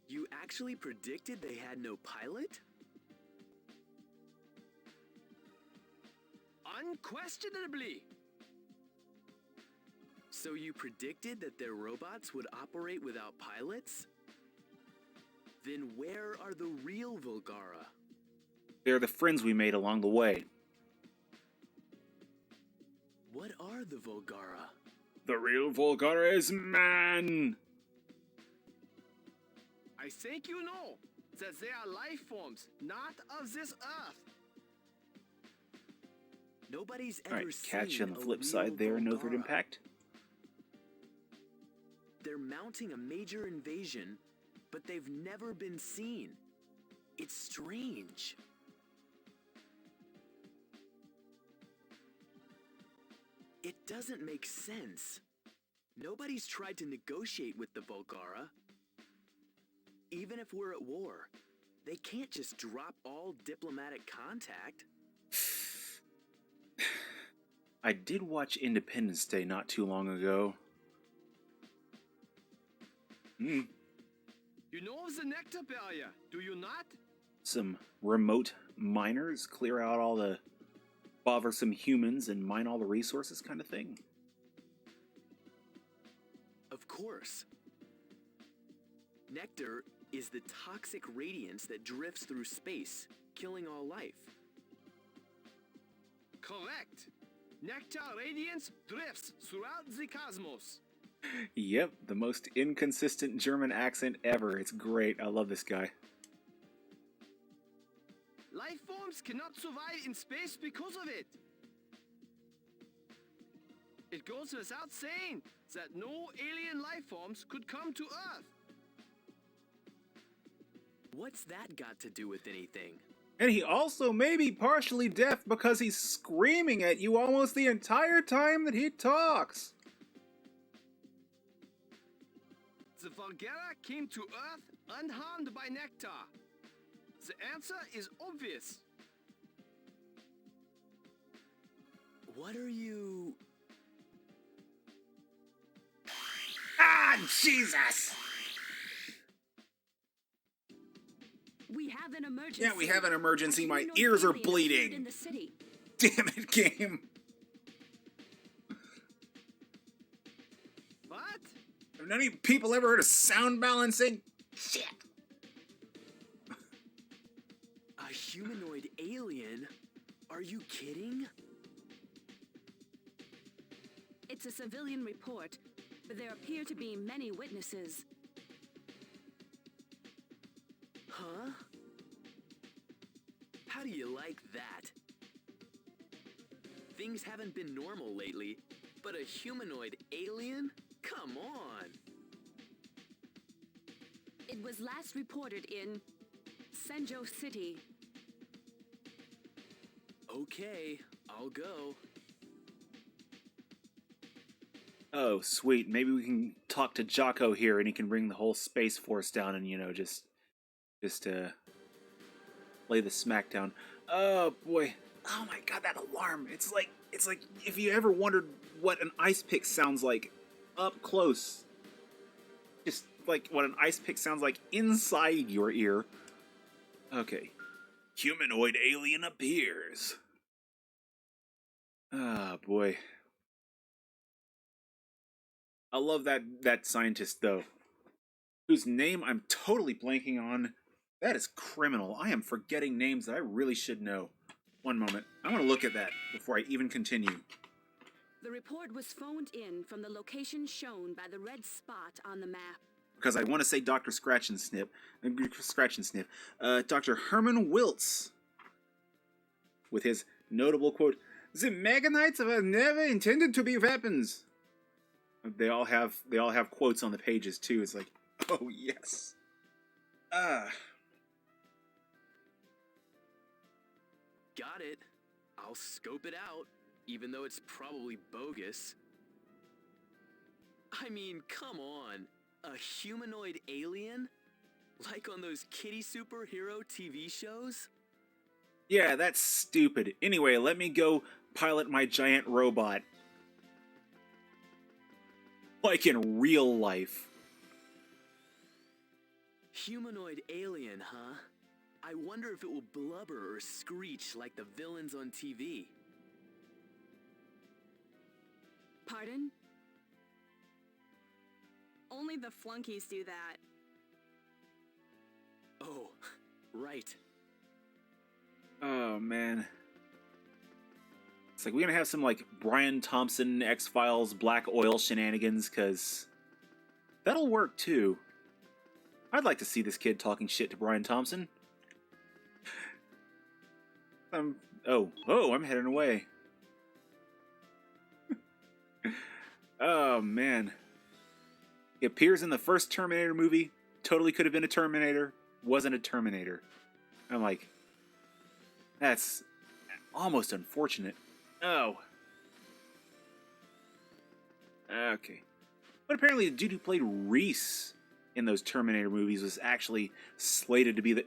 You actually predicted they had no pilot? Unquestionably. So you predicted that their robots would operate without pilots? Then where are the real Volgara? They're the friends we made along the way. What are the Volgara? The real Volgara is man! I think you know that they are life forms, not of this earth. Nobody's ever Alright, seen catch you on the a flip real side there, no third Volgara. impact. They're mounting a major invasion, but they've never been seen. It's strange. It doesn't make sense. Nobody's tried to negotiate with the Volgara. Even if we're at war, they can't just drop all diplomatic contact. I did watch Independence Day not too long ago. You know of the nectar barrier, do you not? Some remote miners clear out all the bothersome humans and mine all the resources kind of thing. Of course. Nectar is the toxic radiance that drifts through space, killing all life. Correct. Nectar radiance drifts throughout the cosmos. Yep, the most inconsistent German accent ever. It's great. I love this guy. Life forms cannot survive in space because of it. It goes without saying that no alien life forms could come to Earth. What's that got to do with anything? And he also may be partially deaf because he's screaming at you almost the entire time that he talks. The Volgara came to Earth unharmed by nectar. The answer is obvious. What are you... Ah, Jesus! We have an emergency. Yeah, we have an emergency. My Humanoid ears are alien appeared bleeding. in the city. Damn it, game. What? Have any people ever heard of sound balancing? Shit. A humanoid alien? Are you kidding? It's a civilian report, but there appear to be many witnesses. Huh? How do you like that? Things haven't been normal lately, but a humanoid alien? Come on! It was last reported in Senjo City. Okay, I'll go. Oh, sweet. Maybe we can talk to Jocko here and he can bring the whole Space Force down and, you know, just lay the smack down. Oh, boy. Oh my god, that alarm. It's like if you ever wondered what an ice pick sounds like up close. Just like what an ice pick sounds like inside your ear. Okay. Humanoid alien appears. Ah, boy. I love that scientist, though, whose name I'm totally blanking on. That is criminal. I am forgetting names that I really should know. One moment. I want to look at that before I even continue. The report was phoned in from the location shown by the red spot on the map. Because I want to say Dr. Scratch and Sniff. Dr. Herman Wiltz. With his notable quote, "The Meganites were never intended to be weapons." They all have quotes on the pages too. It's like, oh yes. Got it. I'll scope it out, even though it's probably bogus. I mean, come on. A humanoid alien? Like on those kitty superhero TV shows? Yeah, that's stupid. Anyway, let me go pilot my giant robot. Like in real life. Humanoid alien, huh? I wonder if it will blubber or screech like the villains on TV. Pardon? Only the flunkies do that. Oh, right. Oh, man. It's like, we're gonna have some, like, Brian Thompson X-Files Black Oil shenanigans, because that'll work, too. I'd like to see this kid talking shit to Brian Thompson. I'm heading away. Oh, man. He appears in the first Terminator movie, totally could have been a Terminator, wasn't a Terminator. I'm like, that's almost unfortunate. Oh. Okay. But apparently the dude who played Reese in those Terminator movies was actually slated to be the...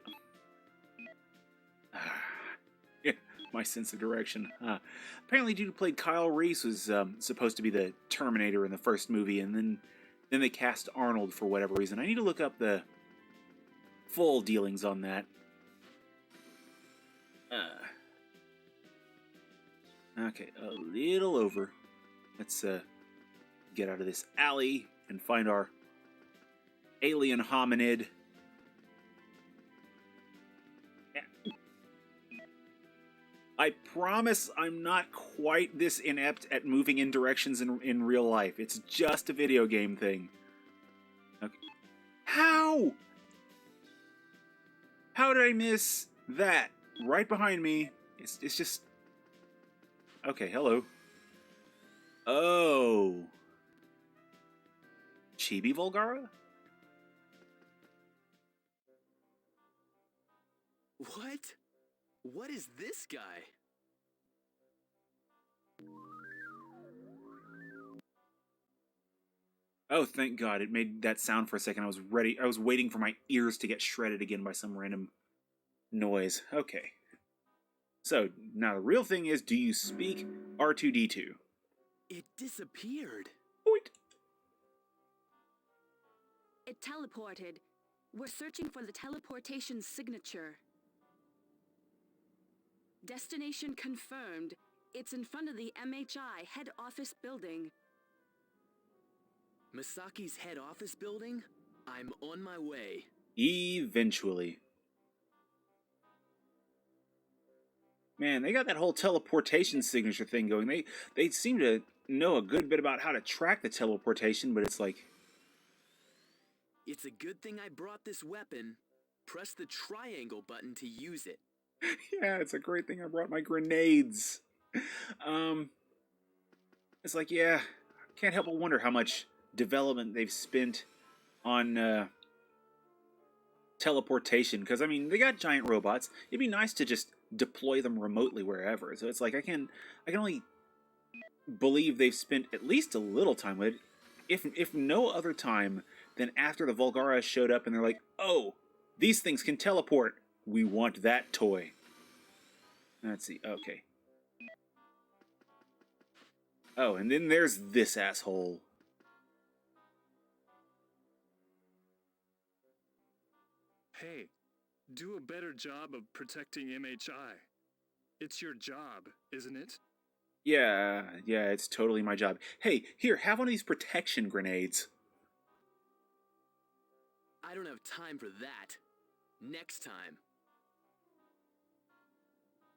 Yeah, my sense of direction. Apparently the dude who played Kyle Reese was supposed to be the Terminator in the first movie, and then they cast Arnold for whatever reason. I need to look up the full dealings on that. Okay, a little over. Let's get out of this alley and find our alien hominid. I promise I'm not quite this inept at moving in directions in real life. It's just a video game thing. Okay. How? How did I miss that? Right behind me. It's just... Okay, hello. Oh. Chibi Volgara? What? What is this guy? Oh, thank God. It made that sound for a second. I was ready. I was waiting for my ears to get shredded again by some random noise. Okay. So, now the real thing is, do you speak R2-D2? It disappeared. Boit. It teleported. We're searching for the teleportation signature. Destination confirmed. It's in front of the MHI head office building. Masaki's head office building? I'm on my way. Eventually. Man, they got that whole teleportation signature thing going. They seem to know a good bit about how to track the teleportation, but it's like... It's a good thing I brought this weapon. Press the triangle button to use it. Yeah, it's a great thing I brought my grenades. It's like, yeah, can't help but wonder how much development they've spent on teleportation. Because, I mean, they got giant robots. It'd be nice to just deploy them remotely wherever. So it's like, I can only believe they've spent at least a little time with it. If no other time than after the Volgara showed up and they're like, oh, these things can teleport. We want that toy. Let's see. Okay. Oh, and then there's this asshole. Hey, do a better job of protecting MHI. It's your job, isn't it? Yeah, it's totally my job. Hey, here, have one of these protection grenades. I don't have time for that. Next time.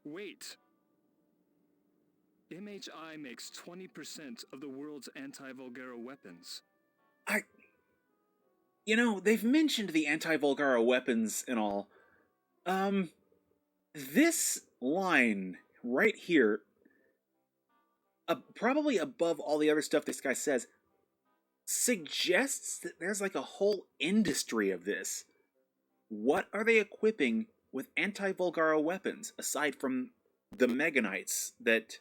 Wait, MHI makes 20% of the world's anti-Volgara weapons. They've mentioned the anti-Volgara weapons and all. This line right here, probably above all the other stuff this guy says, suggests that there's like a whole industry of this. What are they equipping with anti-Volgara weapons, aside from the Mega Knights that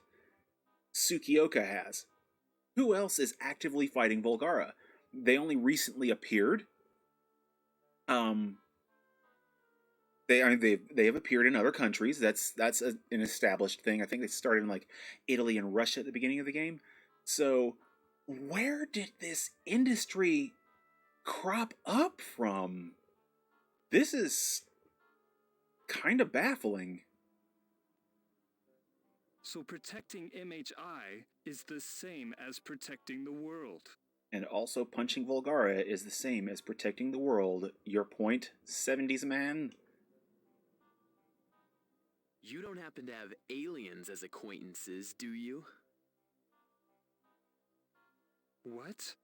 Tsukioka has? Who else is actively fighting Volgara? They only recently appeared. They have appeared in other countries. That's an established thing. I think they started in like Italy and Russia at the beginning of the game. So where did this industry crop up from? This is kind of baffling. So protecting MHI is the same as protecting the world. And also punching Volgara is the same as protecting the world. Your point, 70s man? You don't happen to have aliens as acquaintances, do you? What?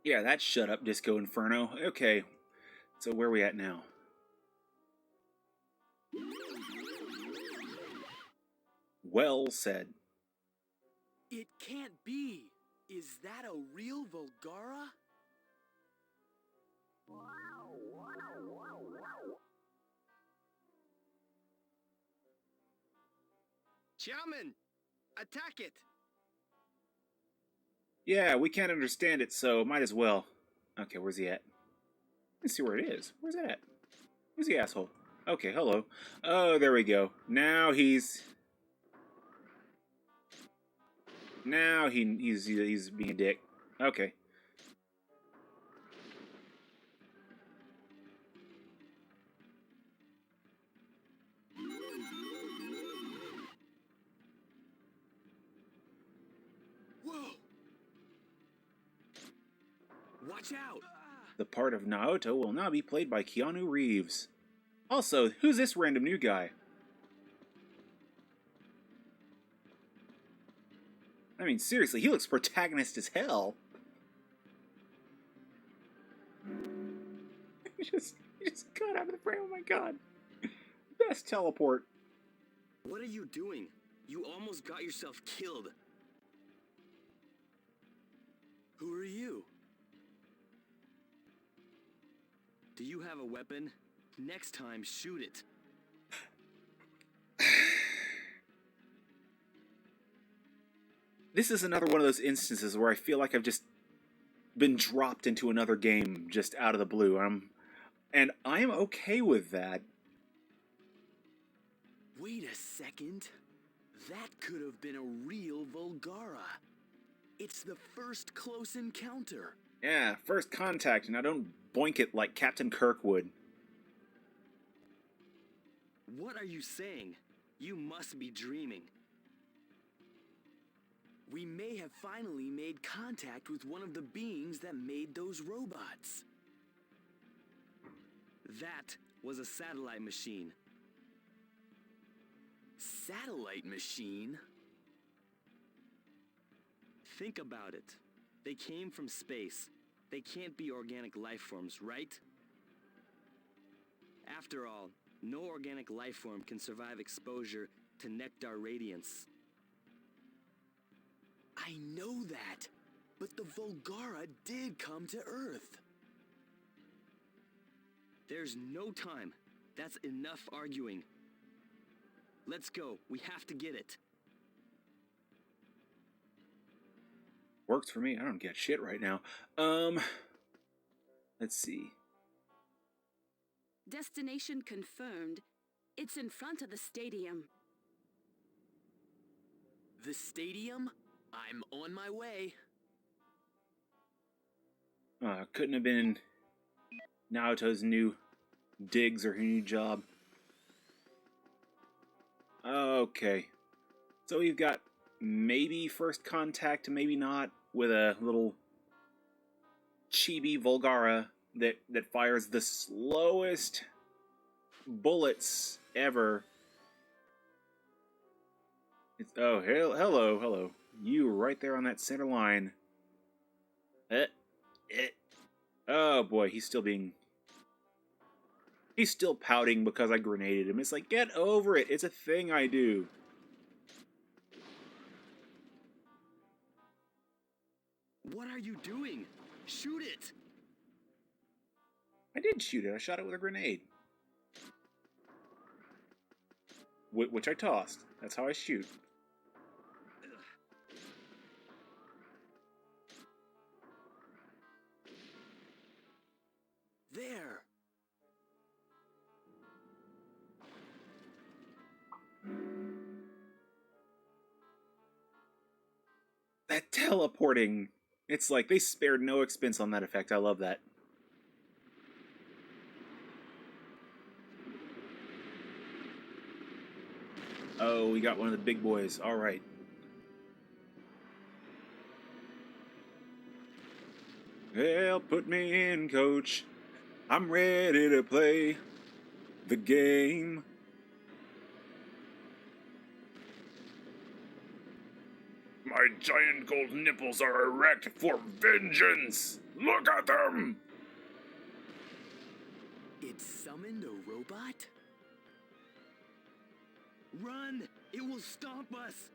Yeah, that's Shut Up, Disco Inferno. Okay, so where are we at now? Well said. It can't be. Is that a real Volgara? Chairman, attack it! Yeah, we can't understand it, so might as well. Okay, where's he at? Let's see where it is. Where's it at? Where's the asshole? Okay, hello. Oh, there we go. Now he's being a dick. Okay. Whoa! Watch out! The part of Naoto will now be played by Keanu Reeves. Also, who's this random new guy? I mean, seriously, he looks protagonist as hell. He just got out of the frame, oh my god. Best teleport. What are you doing? You almost got yourself killed. Who are you? Do you have a weapon? Next time, shoot it. This is another one of those instances where I feel like I've just been dropped into another game just out of the blue. And I'm okay with that. Wait a second. That could have been a real Volgara. It's the first close encounter. Yeah, first contact, and I don't boink it like Captain Kirk would. What are you saying? You must be dreaming. We may have finally made contact with one of the beings that made those robots. That was a satellite machine. Satellite machine? Think about it. They came from space. They can't be organic life forms, right? After all, no organic life form can survive exposure to nectar radiance. I know that, but the Volgara did come to Earth. There's no time. That's enough arguing. Let's go. We have to get it. Works for me. I don't get shit right now. Let's see. Destination confirmed. It's in front of the stadium. The stadium? I'm on my way. Couldn't have been Naoto's new digs or her new job. Okay. So we've got maybe first contact, maybe not, with a little chibi Volgara that fires the slowest bullets ever. Oh, hello, hello. You right there on that center line. Eh, eh. Oh boy, he's still pouting because I grenaded him. It's like, get over it. It's a thing I do. What are you doing? Shoot it! I did shoot it. I shot it with a grenade. Which I tossed. That's how I shoot. There! That teleporting. It's like they spared no expense on that effect. I love that. Oh, we got one of the big boys. All right. Well, put me in, coach. I'm ready to play the game. My giant gold nipples are erect for vengeance. Look at them. It summoned a robot? Run! It will stomp us!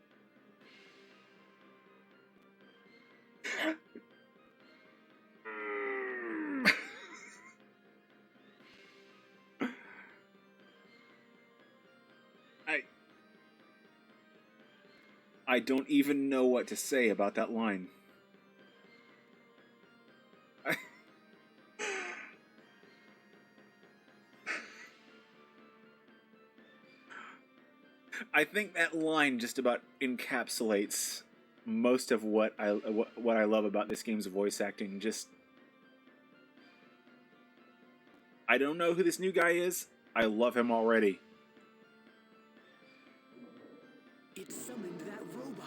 I don't even know what to say about that line. I think that line just about encapsulates most of what I love about this game's voice acting. Just, I don't know who this new guy is. I love him already. It summoned that robot.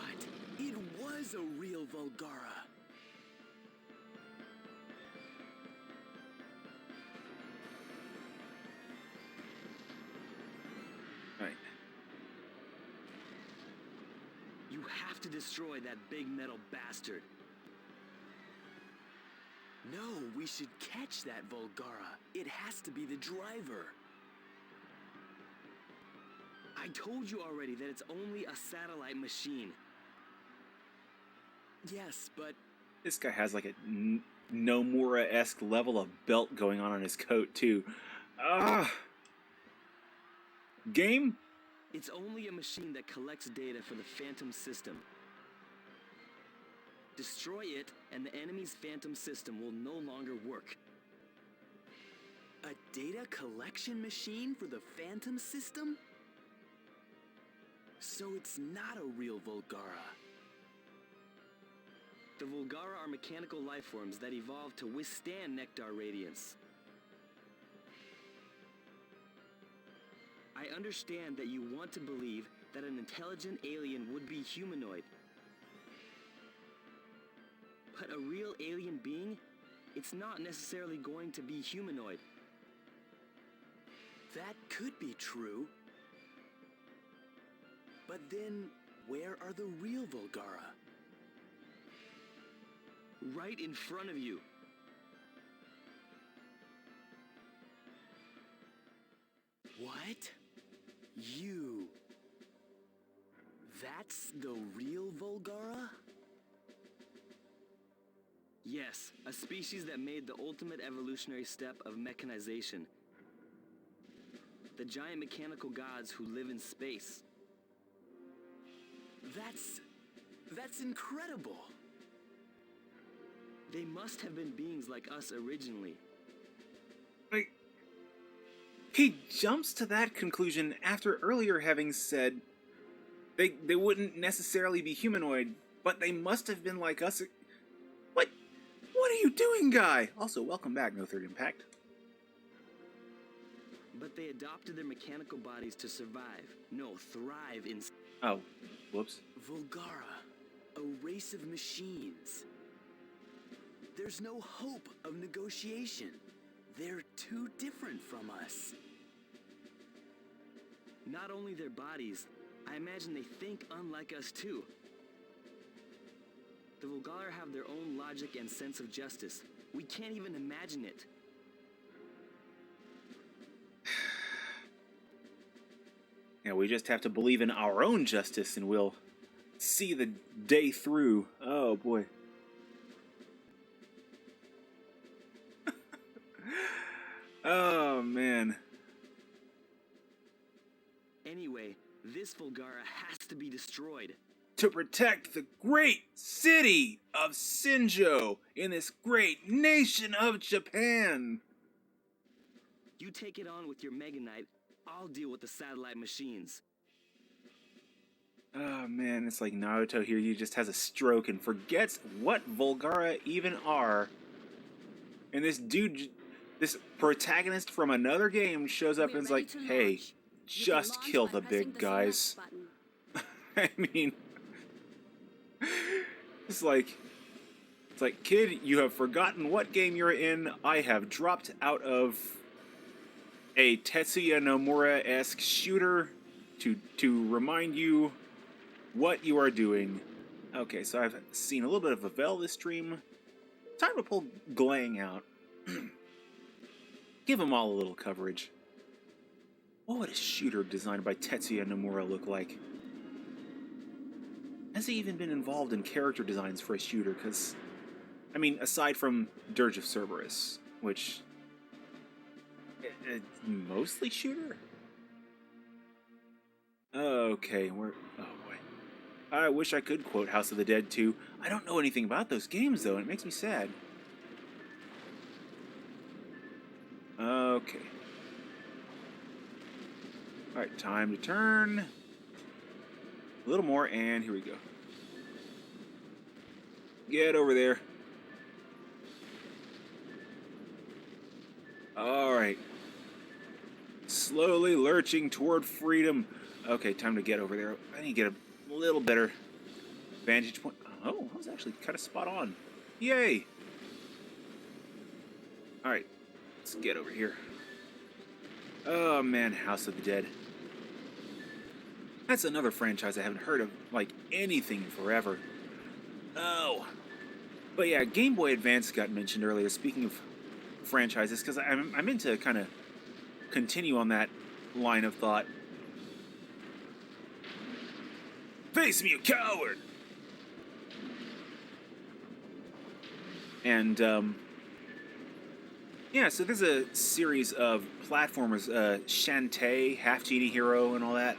It was a real Volgara. Right. You have to destroy that big metal bastard. No, we should catch that Volgara. It has to be the driver. I told you already that it's only a satellite machine. Yes, but... This guy has like a Nomura-esque level of belt going on his coat, too. Game? It's only a machine that collects data for the Phantom System. Destroy it, and the enemy's Phantom System will no longer work. A data collection machine for the Phantom System? So it's not a real Volgara. The Volgara are mechanical life forms that evolved to withstand nectar radiance. I understand that you want to believe that an intelligent alien would be humanoid. But a real alien being, it's not necessarily going to be humanoid. That could be true. But then, where are the real Volgara? Right in front of you. What? You. That's the real Volgara? Yes, a species that made the ultimate evolutionary step of mechanization. The giant mechanical gods who live in space. That's incredible! They must have been beings like us originally. Like, he jumps to that conclusion after earlier having said they wouldn't necessarily be humanoid, but they must have been like us. What are you doing, guy? Also, welcome back, No Third Impact. But they adopted their mechanical bodies to survive. No, thrive in... Oh, whoops. Volgara, a race of machines. There's no hope of negotiation. They're too different from us. Not only their bodies, I imagine they think unlike us too. The Volgara have their own logic and sense of justice. We can't even imagine it. Yeah, we just have to believe in our own justice and we'll see the day through. Oh boy. Oh man. Anyway, this Volgara has to be destroyed. To protect the great city of Sinjo in this great nation of Japan. You take it on with your Mega Knight, I'll deal with the satellite machines. Oh man, it's like Naruto here. He just has a stroke and forgets what Volgara even are. And this dude, this protagonist from another game shows up and is like, hey, just kill the big guys. I mean, it's like, kid, you have forgotten what game you're in. I have dropped out of a Tetsuya Nomura-esque shooter to remind you what you are doing. Okay, so I've seen a little bit of Avel this stream. Time to pull Glang out. Give them all a little coverage. What would a shooter designed by Tetsuya Nomura look like? Has he even been involved in character designs for a shooter? Because, I mean, aside from Dirge of Cerberus, which... mostly shooter? Okay, we're... oh boy. I wish I could quote House of the Dead 2. I don't know anything about those games, though, and it makes me sad. Okay. Alright, time to turn. A little more, and here we go. Get over there. Alright. Slowly lurching toward freedom. Okay, time to get over there. I need to get a little better vantage point. Oh, that was actually kind of spot on. Yay! Alright, let's get over here. Oh man, House of the Dead. That's another franchise I haven't heard of, like, anything in forever. Oh. But yeah, Game Boy Advance got mentioned earlier, speaking of franchises, because I'm into kind of continue on that line of thought. Face me, you coward! And, yeah, so there's a series of platformers, Shantae, Half Genie Hero, and all that.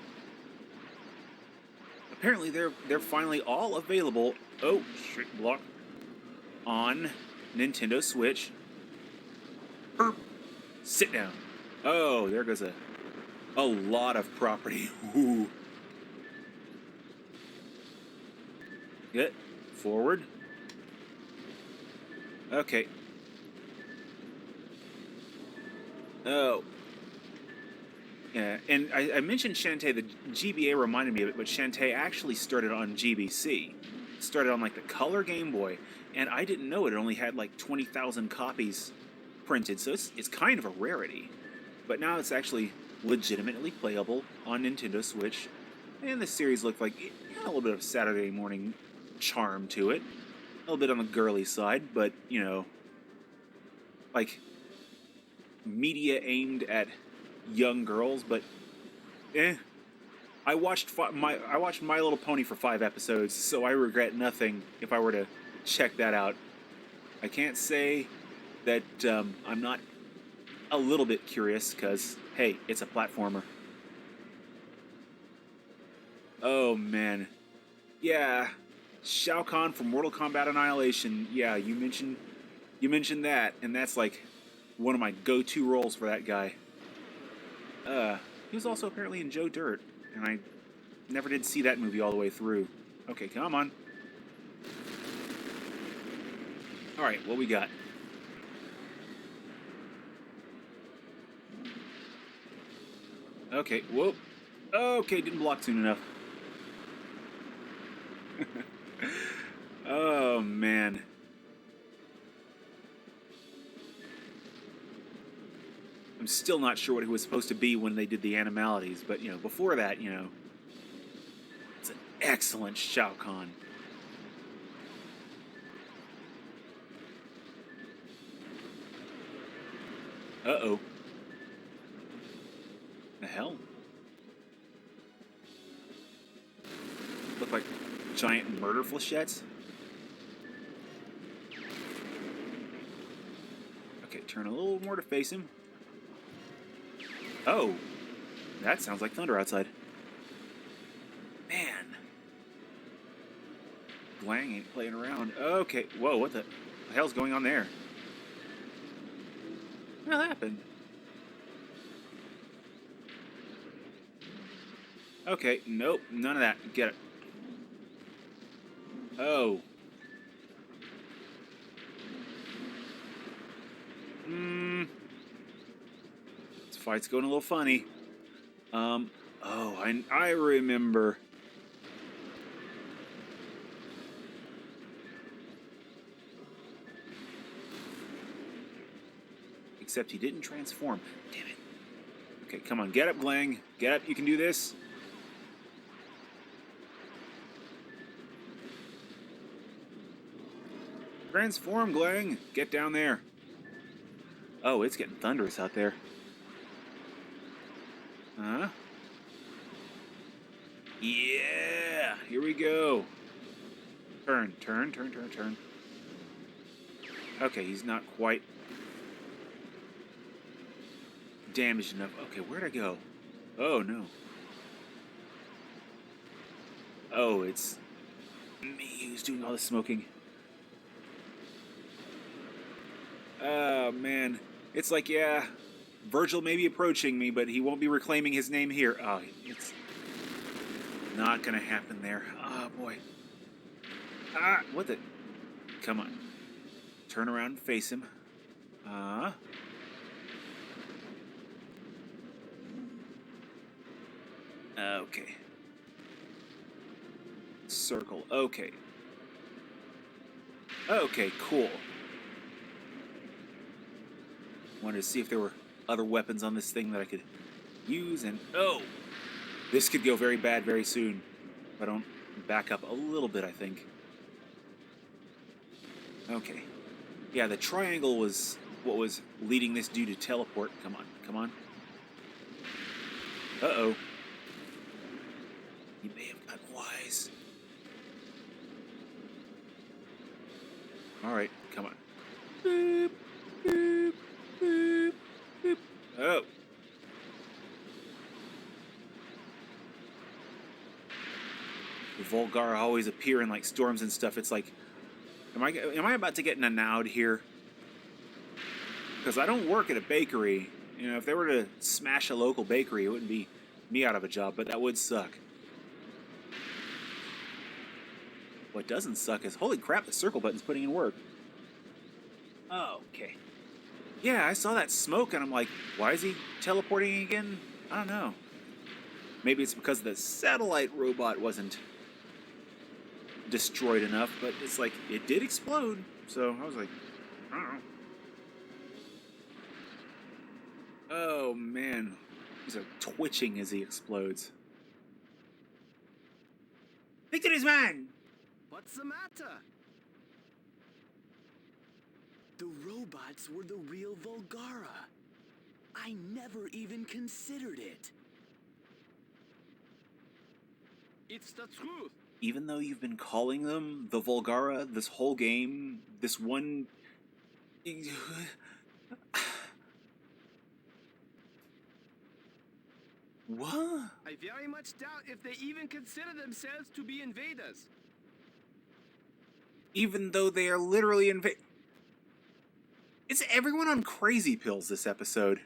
Apparently, they're finally all available. Oh, straight block. On Nintendo Switch. Erp. Sit down. Oh, there goes a lot of property. Ooh. Get forward. Okay. Oh. Yeah, and I mentioned Shantae, the GBA reminded me of it, but Shantae actually started on GBC. Started on, like, the Color Game Boy, and I didn't know it only had, like, 20,000 copies printed, so it's kind of a rarity. But now it's actually legitimately playable on Nintendo Switch, and the series looked like it had a little bit of Saturday morning charm to it. A little bit on the girly side, but, you know, like, media aimed at young girls, but I watched My Little Pony for 5 episodes, so I regret nothing if I were to check that out. I can't say that I'm not a little bit curious, because, hey, it's a platformer. Oh, man. Yeah, Shao Kahn from Mortal Kombat Annihilation. Yeah, you mentioned that, and that's, like, one of my go-to roles for that guy. He was also apparently in Joe Dirt, and I never did see that movie all the way through. Okay, come on. Alright, what we got? Okay, whoa. Okay, didn't block soon enough. Oh, man. I'm still not sure what he was supposed to be when they did the animalities, but, you know, before that, you know, Excellent, Shao Kahn. Uh-oh. The hell? Look like giant murder flechettes. Okay, turn a little more to face him. Oh, that sounds like thunder outside. Man. Glang ain't playing around. Okay, whoa, what the hell's going on there? What happened? Okay, nope, none of that. Get it. Oh. This fight's going a little funny. Oh, I remember. Except he didn't transform. Damn it. Okay, come on, get up, Glang. Get up, you can do this. Transform, Glang. Get down there. Oh, it's getting thunderous out there. Huh? Yeah! Here we go. Turn, turn, turn, turn, turn. Okay, he's not quite damaged enough. Okay, where'd I go? Oh, no. Oh, it's me who's doing all the smoking. Oh, man. It's like, yeah, Virgil may be approaching me, but he won't be reclaiming his name here. Oh, it's not gonna happen there. Oh, boy. Ah, what the? Come on. Turn around and face him. Okay. Circle. Okay. Okay, cool. Wanted to see if there were other weapons on this thing that I could use, and oh! This could go very bad very soon. If I don't back up a little bit, I think. Okay. Yeah, the triangle was what was leading this dude to teleport. Come on, come on. Uh-oh. He may have gotten wise. Alright, come on. Boop, boop, boop, boop. Oh. The Volgara always appear in like storms and stuff. It's like, am I about to get Nnneat here? Because I don't work at a bakery. You know, if they were to smash a local bakery, it wouldn't be me out of a job, but that would suck. What doesn't suck is, holy crap, the circle button's putting in work. Oh, okay. Yeah, I saw that smoke and I'm like, why is he teleporting again? I don't know. Maybe it's because the satellite robot wasn't destroyed enough, but it's like, it did explode. So I was like, I don't know. Oh, man. He's like twitching as he explodes. Victory's mine! What's the matter? The robots were the real Volgara. I never even considered it. It's the truth. Even though you've been calling them the Volgara this whole game, this one... What? I very much doubt if they even consider themselves to be invaders. Even though they are literally Is everyone on crazy pills this episode?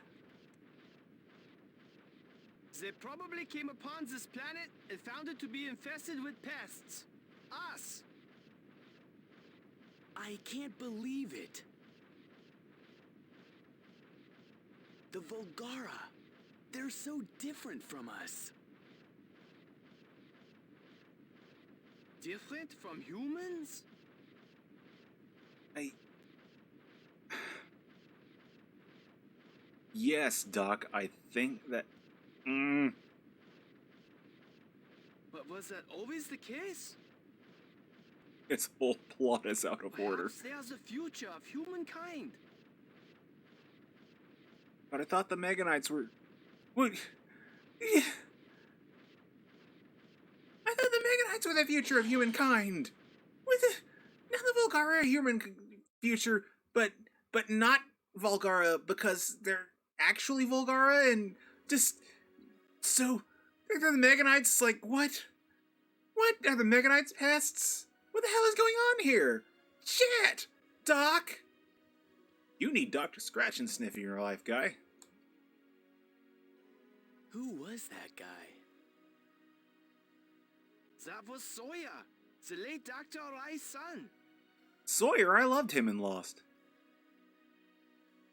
They probably came upon this planet and found it to be infested with pests. Us. I can't believe it. The Volgara, they're so different from us. Different from humans? Yes, Doc, I think that... But was that always the case? Its whole plot is out of order. Perhaps there's the future of humankind. But I thought the Meganites were... What? Yeah. I thought the Meganites were the future of humankind. Now the Volgara are human future, but not Volgara because they're actually Volgara and just... So, the Meganites, like, what? What? Are the Meganites pests? What the hell is going on here? Shit! Doc! You need Dr. Scratch and Sniff in your life, guy. Who was that guy? That was Sawyer, the late Dr. R.A.'s son. Sawyer, I loved him in Lost.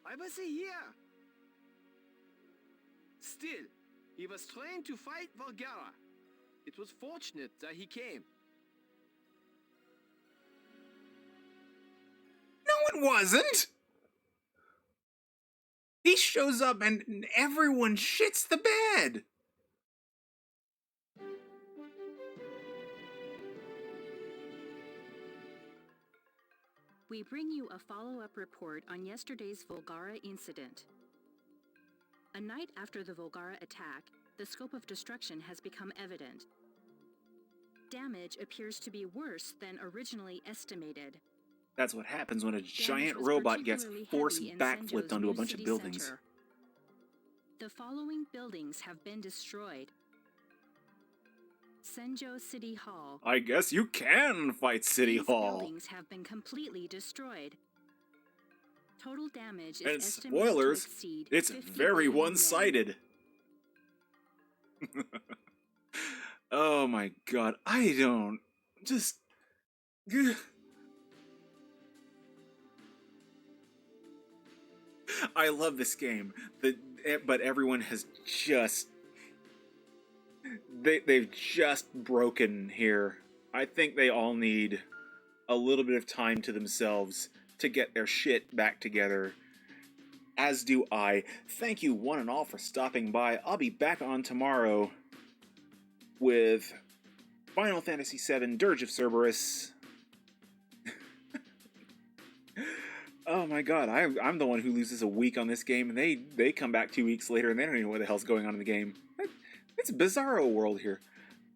I was here. Still, he was trained to fight Volgara. It was fortunate that he came. No, it wasn't! He shows up and everyone shits the bed! We bring you a follow-up report on yesterday's Volgara incident. A night after the Volgara attack, the scope of destruction has become evident. Damage appears to be worse than originally estimated. That's what happens when a Damage giant was robot gets particularly force heavy in backflipped Senjo's onto a new bunch of city buildings. center. The following buildings have been destroyed. Senjo City Hall. I guess you can fight City These Hall. buildings have been completely destroyed. Total damage is And estimated spoilers, to exceed it's 50 very billion yen. one-sided. Oh my god, I don't... Just... I love this game, but everyone has just... They've just broken here. I think they all need a little bit of time to themselves to get their shit back together. As do I. Thank you one and all for stopping by. I'll be back on tomorrow with Final Fantasy VII Dirge of Cerberus. Oh my god, I'm the one who loses a week on this game, and they come back 2 weeks later and they don't even know what the hell's going on in the game. It's a bizarro world here.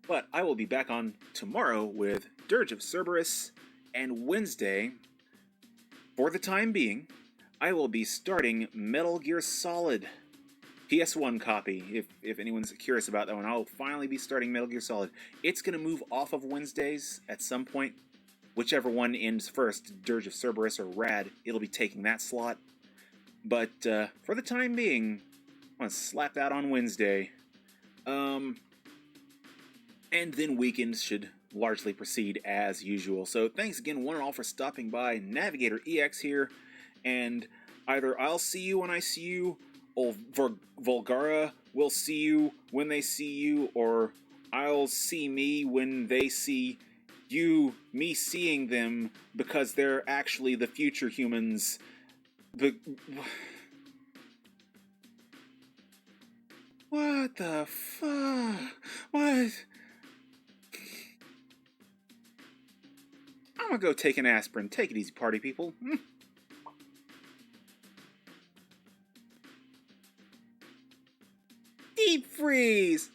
But I will be back on tomorrow with Dirge of Cerberus, and Wednesday, for the time being, I will be starting Metal Gear Solid. PS1 copy, if anyone's curious about that one. I'll finally be starting Metal Gear Solid. It's going to move off of Wednesdays at some point. Whichever one ends first, Dirge of Cerberus or R.A.D, it'll be taking that slot. But for the time being, I'm going to slap that on Wednesday. And then weekends should largely proceed as usual. So thanks again one and all for stopping by. NavigatorEX here, and either I'll see you when I see you, or Volgara will see you when they see you, or I'll see me when they see you, me seeing them because they're actually the future humans. What the fuck? What? I'm gonna go take an aspirin. Take it easy, party people. Deep freeze!